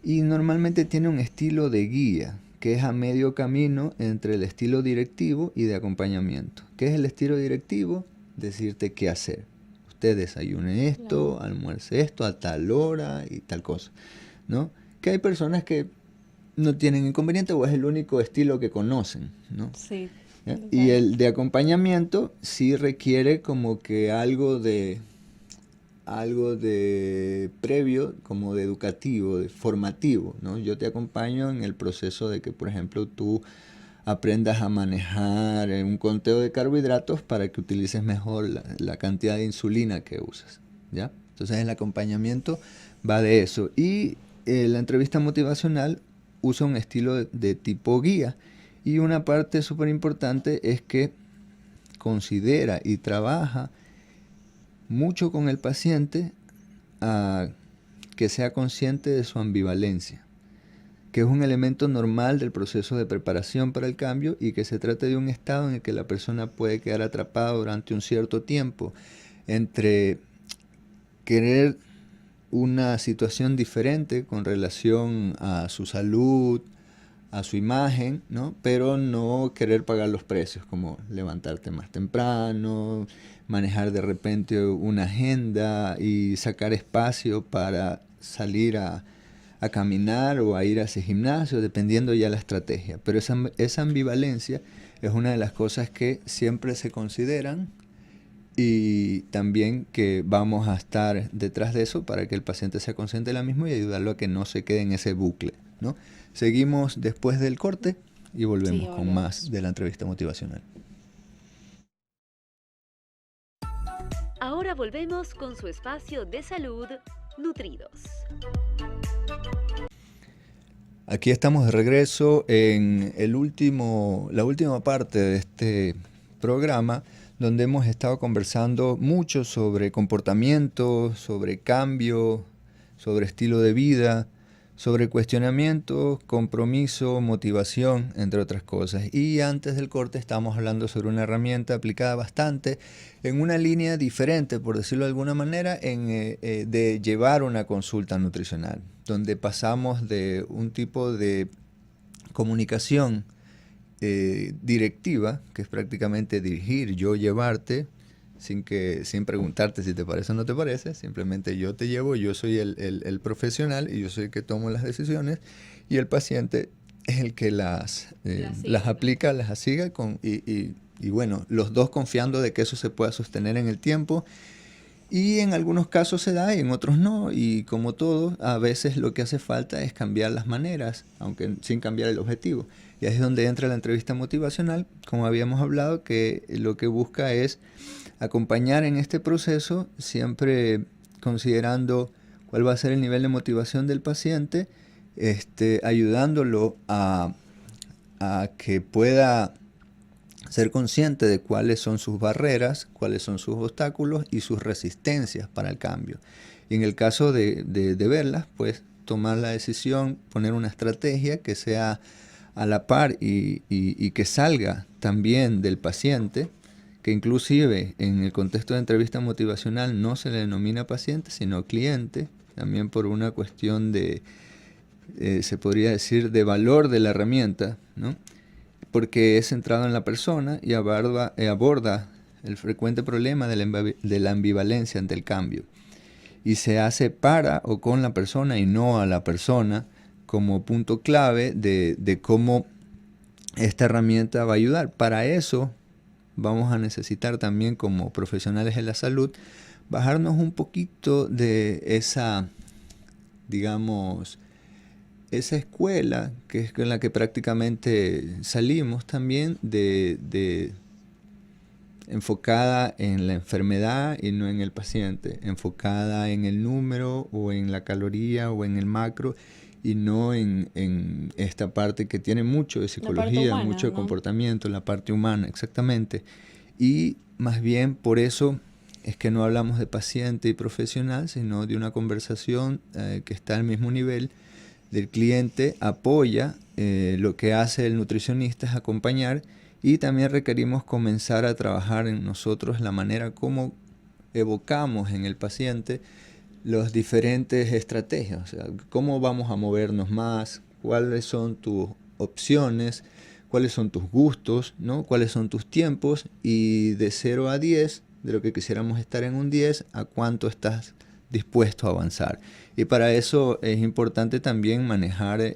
y normalmente tiene un estilo de guía, que es a medio camino entre el estilo directivo y de acompañamiento. ¿Qué es el estilo directivo? Decirte qué hacer. Usted desayune esto,
Claro.
almuerce esto a tal hora y tal cosa, ¿no? Que hay personas que no tienen inconveniente o es el único estilo que conocen, ¿no?
Sí,
¿Ya? Y
total.
el de acompañamiento sí requiere como que algo de previo, como de educativo, de formativo, ¿no? Yo te acompaño en el proceso de que, por ejemplo, tú aprendas a manejar un conteo de carbohidratos para que utilices mejor la cantidad de insulina que usas, ¿ya? Entonces el acompañamiento va de eso. Y la entrevista motivacional usa un estilo de tipo guía. Y una parte súper importante es que considera y trabaja mucho con el paciente a que sea consciente de su ambivalencia, que es un elemento normal del proceso de preparación para el cambio y que se trata de un estado en el que la persona puede quedar atrapada durante un cierto tiempo entre querer una situación diferente con relación a su salud, a su imagen, ¿no? Pero no querer pagar los precios, como levantarte más temprano, manejar de repente una agenda y sacar espacio para salir a caminar o a ir a ese gimnasio, dependiendo ya la estrategia. Pero esa ambivalencia es una de las cosas que siempre se consideran y también que vamos a estar detrás de eso para que el paciente sea consciente de la misma y ayudarlo a que no se quede en ese bucle, ¿no? Seguimos después del corte y
Sí,
volvemos
ya
con más
volvemos.
de la entrevista motivacional.
Ahora volvemos con su espacio de salud, Nutridos.
Aquí estamos de regreso en la última parte de este programa, donde hemos estado conversando mucho sobre comportamiento, sobre cambio, sobre estilo de vida, sobre cuestionamiento, compromiso, motivación, entre otras cosas. Y antes del corte estábamos hablando sobre una herramienta aplicada bastante en una línea diferente, por decirlo de alguna manera, de llevar una consulta nutricional, donde pasamos de un tipo de comunicación directiva, que es prácticamente dirigir, yo llevarte, sin preguntarte si te parece o no te parece, simplemente yo te llevo, yo soy el profesional y yo soy el que tomo las decisiones y el paciente es el que las aplica, las sigue y bueno, los dos confiando de que eso se pueda sostener en el tiempo. Y en algunos casos se da y en otros no. Y como todo, a veces lo que hace falta es cambiar las maneras, aunque sin cambiar el objetivo. Y ahí es donde entra la entrevista motivacional, como habíamos hablado, que lo que busca es acompañar en este proceso, siempre considerando cuál va a ser el nivel de motivación del paciente, ayudándolo a que pueda ser consciente de cuáles son sus barreras, cuáles son sus obstáculos y sus resistencias para el cambio. Y en el caso de verlas, pues tomar la decisión, poner una estrategia que sea a la par y que salga también del paciente, que inclusive en el contexto de entrevista motivacional no se le denomina paciente, sino cliente, también por una cuestión se podría decir, de valor de la herramienta, ¿no? Porque es centrado en la persona y aborda el frecuente problema de la ambivalencia ante el cambio. Y se hace para o con la persona y no a la persona como punto clave de cómo esta herramienta va a ayudar. Para eso vamos a necesitar también como profesionales de la salud bajarnos un poquito de esa, digamos, esa escuela, que es con la que prácticamente salimos también enfocada en la enfermedad y no en el paciente, enfocada en el número o en la caloría o en el macro y no en esta parte que tiene mucho de psicología,
humana,
mucho de
¿no?
comportamiento, la parte humana, exactamente. Y más bien por eso es que no hablamos de paciente y profesional, sino de una conversación que está al mismo nivel del cliente, apoya, lo que hace el nutricionista es acompañar, y también requerimos comenzar a trabajar en nosotros la manera como evocamos en el paciente las diferentes estrategias, o sea, cómo vamos a movernos más, cuáles son tus opciones, cuáles son tus gustos, ¿no? Cuáles son tus tiempos, y de 0 a 10, de lo que quisiéramos estar en un 10, a cuánto estás dispuesto a avanzar. Y para eso es importante también manejar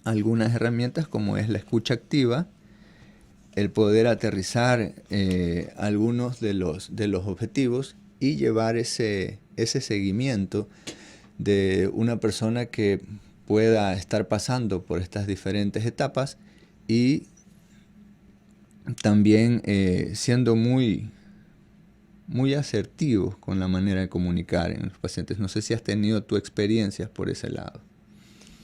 algunas herramientas como es la escucha activa, el poder aterrizar algunos de los objetivos y llevar ese seguimiento de una persona que pueda estar pasando por estas diferentes etapas, y también siendo muy asertivos con la manera de comunicar en los pacientes. No sé si has tenido tu experiencias por ese lado.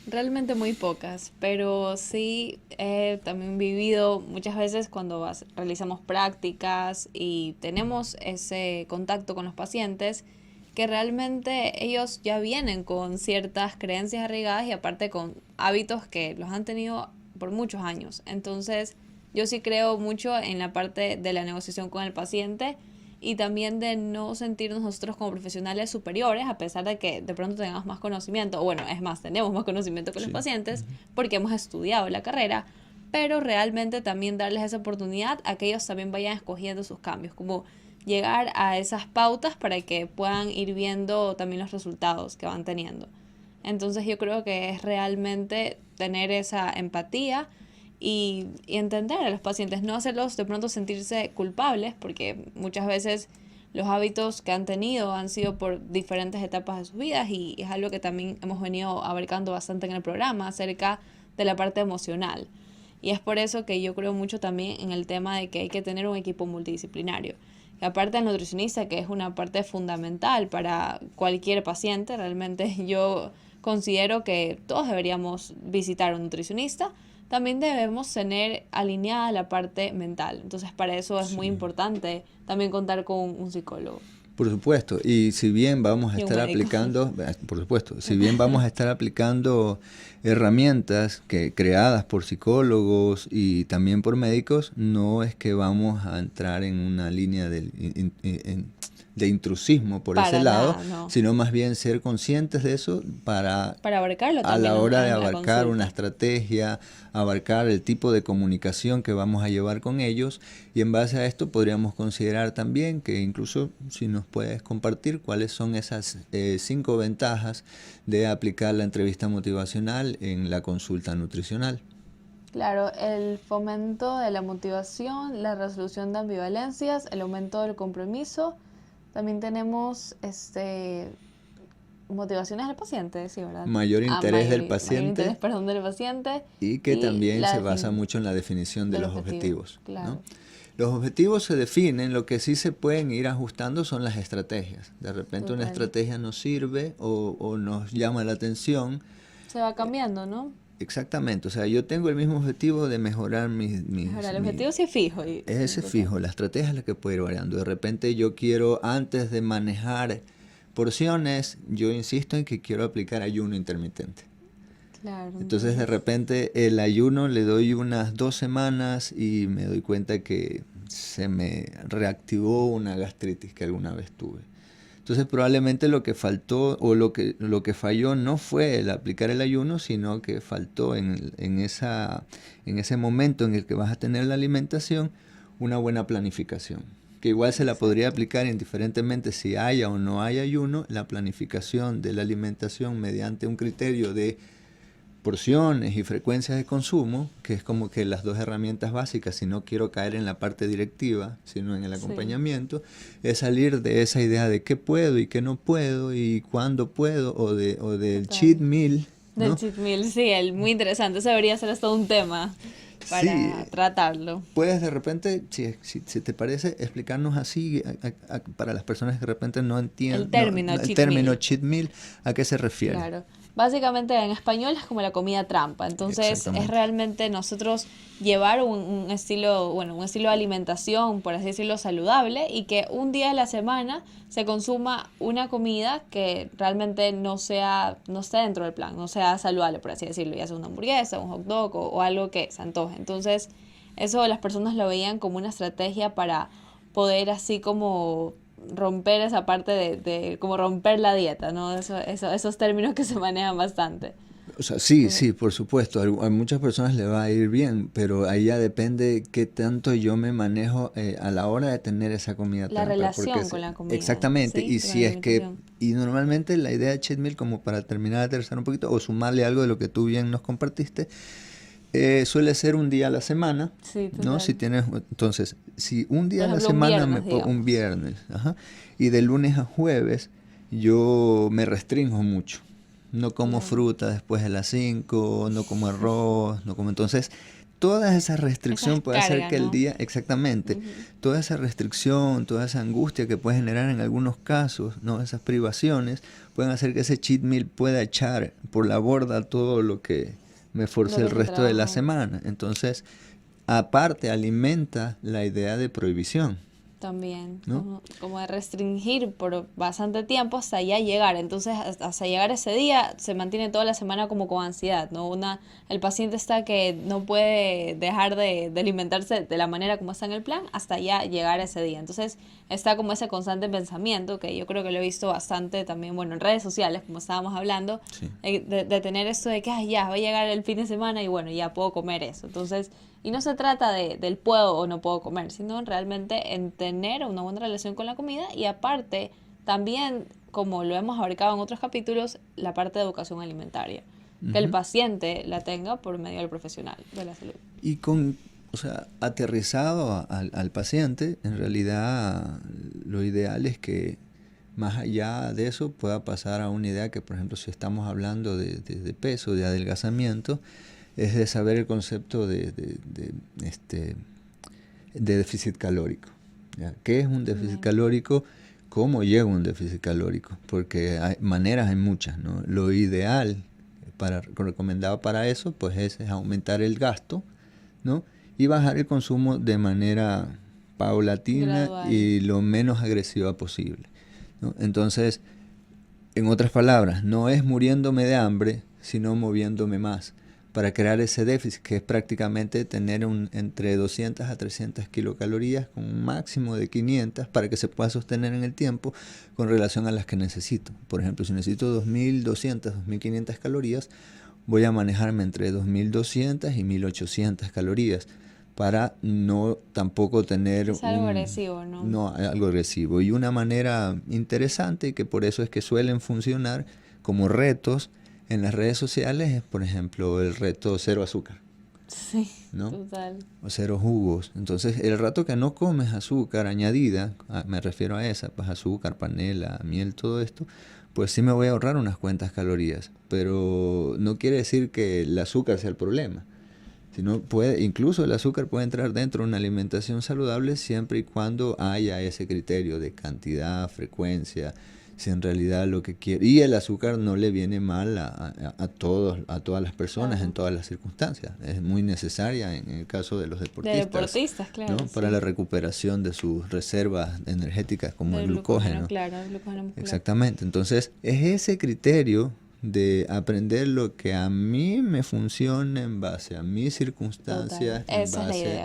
Realmente muy pocas, pero sí he también vivido muchas veces cuando realizamos prácticas y tenemos ese contacto con los pacientes, que realmente ellos ya vienen con ciertas creencias arraigadas y aparte con hábitos que los han tenido por muchos años. Entonces yo sí creo mucho en la parte de la negociación con el paciente y también de no sentirnos nosotros como profesionales superiores a pesar de que de pronto tengamos más conocimiento, o bueno, es más, tenemos más conocimiento que los pacientes porque hemos estudiado la carrera, pero realmente también darles esa oportunidad a que ellos también vayan escogiendo sus cambios, como llegar a esas pautas para que puedan ir viendo también los resultados que van teniendo. Entonces yo creo que es realmente tener esa empatía y entender a los pacientes, no hacerlos de pronto sentirse culpables, porque muchas veces los hábitos que han tenido han sido por diferentes etapas de sus vidas, y es algo que también hemos venido abarcando bastante en el programa acerca de la parte emocional. Y es por eso que yo creo mucho también en el tema de que hay que tener un equipo multidisciplinario. Y aparte del nutricionista, que es una parte fundamental para cualquier paciente, realmente yo considero que todos deberíamos visitar a un nutricionista. También debemos tener alineada la parte mental. Entonces, para eso es muy importante también contar con un psicólogo.
Por supuesto, y si bien vamos a estar aplicando, por supuesto, si bien vamos a estar aplicando herramientas creadas por psicólogos y también por médicos, no es que vamos a entrar en una línea de intrusismo por ese lado, no. Sino más bien ser conscientes de eso para
abarcarlo
también a la hora de abarcar una estrategia, abarcar el tipo de comunicación que vamos a llevar con ellos, y en base a esto podríamos considerar también que incluso si nos puedes compartir cuáles son esas 5 ventajas de aplicar la entrevista motivacional en la consulta nutricional.
Claro, el fomento de la motivación, la resolución de ambivalencias, el aumento del compromiso. También tenemos motivaciones del paciente, sí, ¿verdad?
Mayor interés del paciente.
Mayor interés, del paciente.
Y que también se basa mucho en la definición de los objetivos.
Claro.
¿No? Los objetivos se definen, lo que sí se pueden ir ajustando son las estrategias. De repente una estrategia nos sirve o nos llama la atención.
Se va cambiando, ¿no?
Exactamente, o sea, yo tengo el mismo objetivo de mejorar
el objetivo sí es fijo.
Ese es fijo, la estrategia es la que puede ir variando. De repente yo quiero, antes de manejar porciones, yo insisto en que quiero aplicar ayuno intermitente.
Claro.
Entonces de repente el ayuno le doy unas 2 semanas y me doy cuenta que se me reactivó una gastritis que alguna vez tuve. Entonces probablemente lo que faltó o lo que falló no fue el aplicar el ayuno, sino que faltó en ese momento en el que vas a tener la alimentación una buena planificación, que igual se la podría aplicar indiferentemente si haya o no haya ayuno, la planificación de la alimentación mediante un criterio de porciones y frecuencias de consumo, que es como que las 2 herramientas básicas, si no quiero caer en la parte directiva, sino en el acompañamiento, es salir de esa idea de qué puedo y qué no puedo y cuándo puedo, o del cheat meal, ¿no?
Del cheat meal, sí, muy interesante, eso debería ser hasta un tema. para tratarlo.
Puedes de repente, si te parece, explicarnos así para las personas que de repente no entienden
El término
cheat meal, ¿a qué se refiere?
Claro. Básicamente en español es como la comida trampa. Entonces es realmente nosotros llevar un estilo, bueno, un estilo de alimentación, por así decirlo, saludable, y que un día de la semana se consuma una comida que realmente no esté dentro del plan, no sea saludable, por así decirlo, ya sea una hamburguesa, un hot dog o algo que se antoje. Entonces eso las personas lo veían como una estrategia para poder así como romper esa parte de como romper la dieta, ¿no? Esos términos que se manejan bastante.
O sea, sí, por supuesto. A muchas personas le va a ir bien, pero ahí ya depende qué tanto yo me manejo a la hora de tener esa comida
la
trampa.
relación con la comida.
Exactamente.
¿Sí?
Y si es que, y normalmente la idea de cheat meal, como para terminar de aterrizar un poquito, o sumarle algo de lo que tú bien nos compartiste, suele ser un día a la semana,
sí,
¿no? Si tienes, entonces, si un día a la
ejemplo,
semana
un
viernes, ajá, y de lunes a jueves yo me restringo mucho. No como fruta después de las 5, no como arroz, no como, entonces toda esa restricción puede hacer que el día, exactamente, toda esa restricción, toda esa angustia que puede generar en algunos casos, ¿no? Esas privaciones pueden hacer que ese cheat meal pueda echar por la borda todo lo que me forcé el resto de la semana. Entonces, aparte, alimenta la idea de prohibición.
También,
¿no?
como de restringir por bastante tiempo hasta ya llegar. Entonces, hasta llegar ese día, se mantiene toda la semana como con ansiedad, ¿no? El paciente está que no puede dejar de alimentarse de la manera como está en el plan hasta ya llegar ese día. Entonces, está como ese constante pensamiento, que yo creo que lo he visto bastante también, bueno, en redes sociales, como estábamos hablando,
sí.
de tener esto de que, ya, va a llegar el fin de semana y bueno, ya puedo comer eso. Entonces, y no se trata del puedo o no puedo comer, sino realmente en tener una buena relación con la comida y aparte también, como lo hemos abarcado en otros capítulos, la parte de educación alimentaria. Que el paciente la tenga por medio del profesional de la salud.
Y aterrizado al paciente, en realidad lo ideal es que más allá de eso pueda pasar a una idea que, por ejemplo, si estamos hablando de peso, de adelgazamiento, es de saber el concepto de déficit calórico. ¿Ya? ¿Qué es un déficit calórico? ¿Cómo llega un déficit calórico? Porque hay muchas, ¿no? Lo ideal, recomendado para eso, pues es aumentar el gasto, ¿no? Y bajar el consumo de manera paulatina
gradual
y lo menos agresiva posible, ¿no? Entonces, en otras palabras, no es muriéndome de hambre, sino moviéndome más, para crear ese déficit, que es prácticamente tener entre 200 a 300 kilocalorías con un máximo de 500 para que se pueda sostener en el tiempo con relación a las que necesito. Por ejemplo, si necesito 2200, 2500 calorías, voy a manejarme entre 2200 y 1800 calorías para no tampoco tener
algo agresivo, ¿no?
No, algo agresivo. Y una manera interesante, y que por eso es que suelen funcionar como retos en las redes sociales, es, por ejemplo, el reto 0 azúcar.
Sí,
¿no?
Total.
O 0 jugos. Entonces, el rato que no comes azúcar añadida, me refiero a esa, pues azúcar, panela, miel, todo esto, pues sí me voy a ahorrar unas cuantas calorías. Pero no quiere decir que el azúcar sea el problema. Sino incluso el azúcar puede entrar dentro de una alimentación saludable siempre y cuando haya ese criterio de cantidad, frecuencia, si en realidad lo que quiere. Y el azúcar no le viene mal a todas las personas, claro, en todas las circunstancias. Es muy necesaria en el caso de los deportistas.
Claro,
¿no?
sí.
Para la recuperación de sus reservas energéticas como el glucógeno.
Claro, el glucógeno muscular.
Exactamente. Entonces, es ese criterio de aprender lo que a mí me funciona en base a mis circunstancias, en base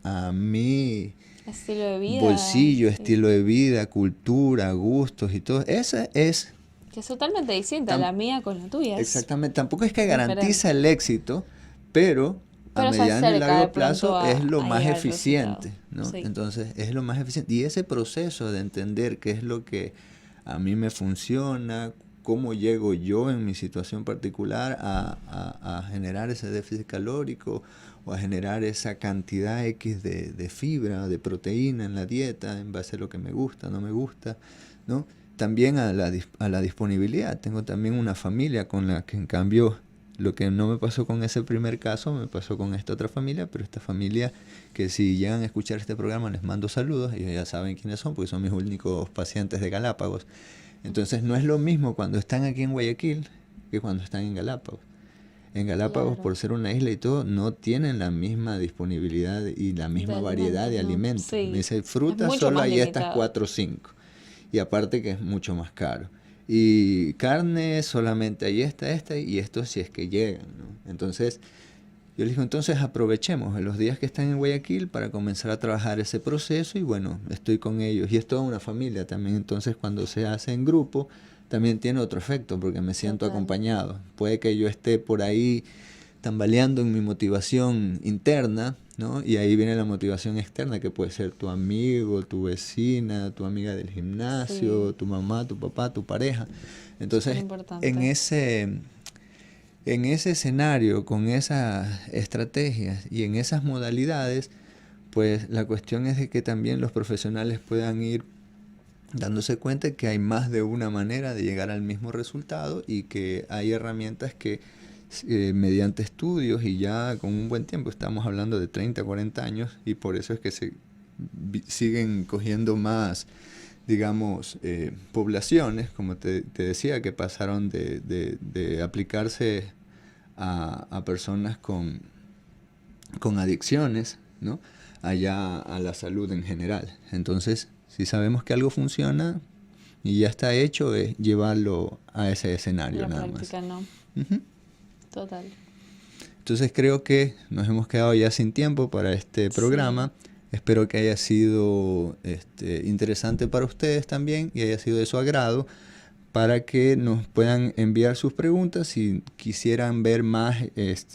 a mi
estilo de vida,
bolsillo, estilo de vida, cultura, gustos y todo. Esa es...
que es totalmente distinta la mía con la tuya.
Exactamente. Tampoco es que garantiza el éxito, pero a mediano y largo plazo es lo más eficiente, ¿no? Sí. Entonces, es lo más eficiente. Y ese proceso de entender qué es lo que a mí me funciona, cómo llego yo en mi situación particular a generar ese déficit calórico o a generar esa cantidad X de fibra, de proteína en la dieta en base a lo que me gusta, no me gusta, ¿no? También a la disponibilidad. Tengo también una familia con la que en cambio Lo que no me pasó con ese primer caso, me pasó con esta otra familia, pero esta familia que si llegan a escuchar este programa les mando saludos, ellos ya saben quiénes son porque son mis únicos pacientes de Galápagos. Entonces no es lo mismo cuando están aquí en Guayaquil que cuando están en Galápagos. En Galápagos,
Claro.
por ser una isla y todo, no tienen la misma disponibilidad y la misma
De
variedad de
alimentos, ¿no?
alimentos.
Sí.
Me dice,
Es
fruta
mucho
solo
más
hay estas
limitado.
4 o 5. Y aparte que es mucho más caro. Y carne solamente hay esta y esto si es que llegan, ¿no? Entonces, yo les digo, entonces aprovechemos los días que están en Guayaquil para comenzar a trabajar ese proceso y bueno, estoy con ellos. Y es toda una familia también, entonces cuando se hace en grupo, también tiene otro efecto porque me siento
Total.
acompañado. Puede que yo esté por ahí tambaleando en mi motivación interna, ¿no? Y ahí viene la motivación externa, que puede ser tu amigo, tu vecina, tu amiga del gimnasio,
Sí.
tu mamá, tu papá, tu pareja. Entonces,
Superimportante.
en ese escenario, con esas estrategias y en esas modalidades, pues la cuestión es de que también los profesionales puedan ir dándose cuenta que hay más de una manera de llegar al mismo resultado y que hay herramientas que mediante estudios y ya con un buen tiempo, estamos hablando de 30, 40 años y por eso es que siguen cogiendo más, digamos, poblaciones, como te decía, que pasaron de aplicarse a personas con adicciones, ¿no? Allá a la salud en general. Entonces, si sabemos que algo funciona y ya está hecho, es llevarlo a ese escenario
La
nada
práctica,
más.
¿no?
Ujú.
Total.
Entonces creo que nos hemos quedado ya sin tiempo para este programa. Espero que haya sido interesante para ustedes también y haya sido de su agrado para que nos puedan enviar sus preguntas si quisieran ver más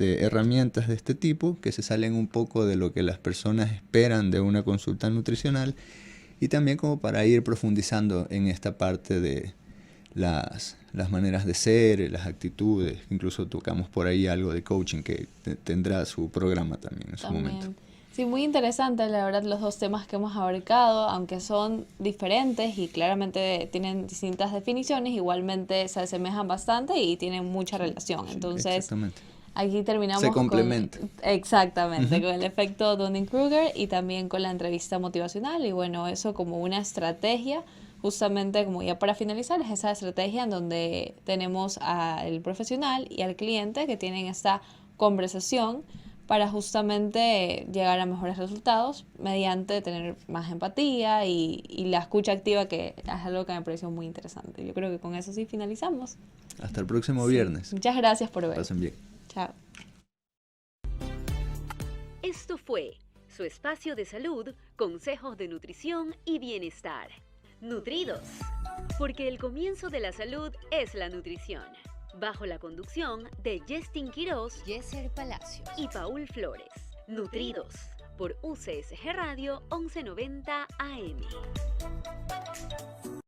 herramientas de este tipo que se salen un poco de lo que las personas esperan de una consulta nutricional y también como para ir profundizando en esta parte de las maneras de ser, las actitudes, incluso tocamos por ahí algo de coaching que tendrá su programa también en su momento.
También. Sí, muy interesante, la verdad, los dos temas que hemos abarcado, aunque son diferentes y claramente tienen distintas definiciones, igualmente se asemejan bastante y tienen mucha relación.
Sí,
Entonces,
exactamente.
aquí terminamos
Se complementa.
Exactamente,
Ujú.
con el efecto Dunning-Kruger y también con la entrevista motivacional. Y bueno, eso como una estrategia, justamente como ya para finalizar, es esa estrategia en donde tenemos al profesional y al cliente que tienen esta conversación para justamente llegar a mejores resultados mediante tener más empatía y la escucha activa, que es algo que me pareció muy interesante. Yo creo que con eso sí finalizamos.
Hasta el próximo
Sí.
viernes.
Muchas gracias por ver.
Pasen bien.
Chao.
Esto fue su espacio de salud, consejos de nutrición y bienestar. Nutridos, porque el comienzo de la salud es la nutrición. Bajo la conducción de Justin Quiroz,
Yeser Palacios.
y Paul Flores. Nutridos, por UCSG Radio 1190 AM.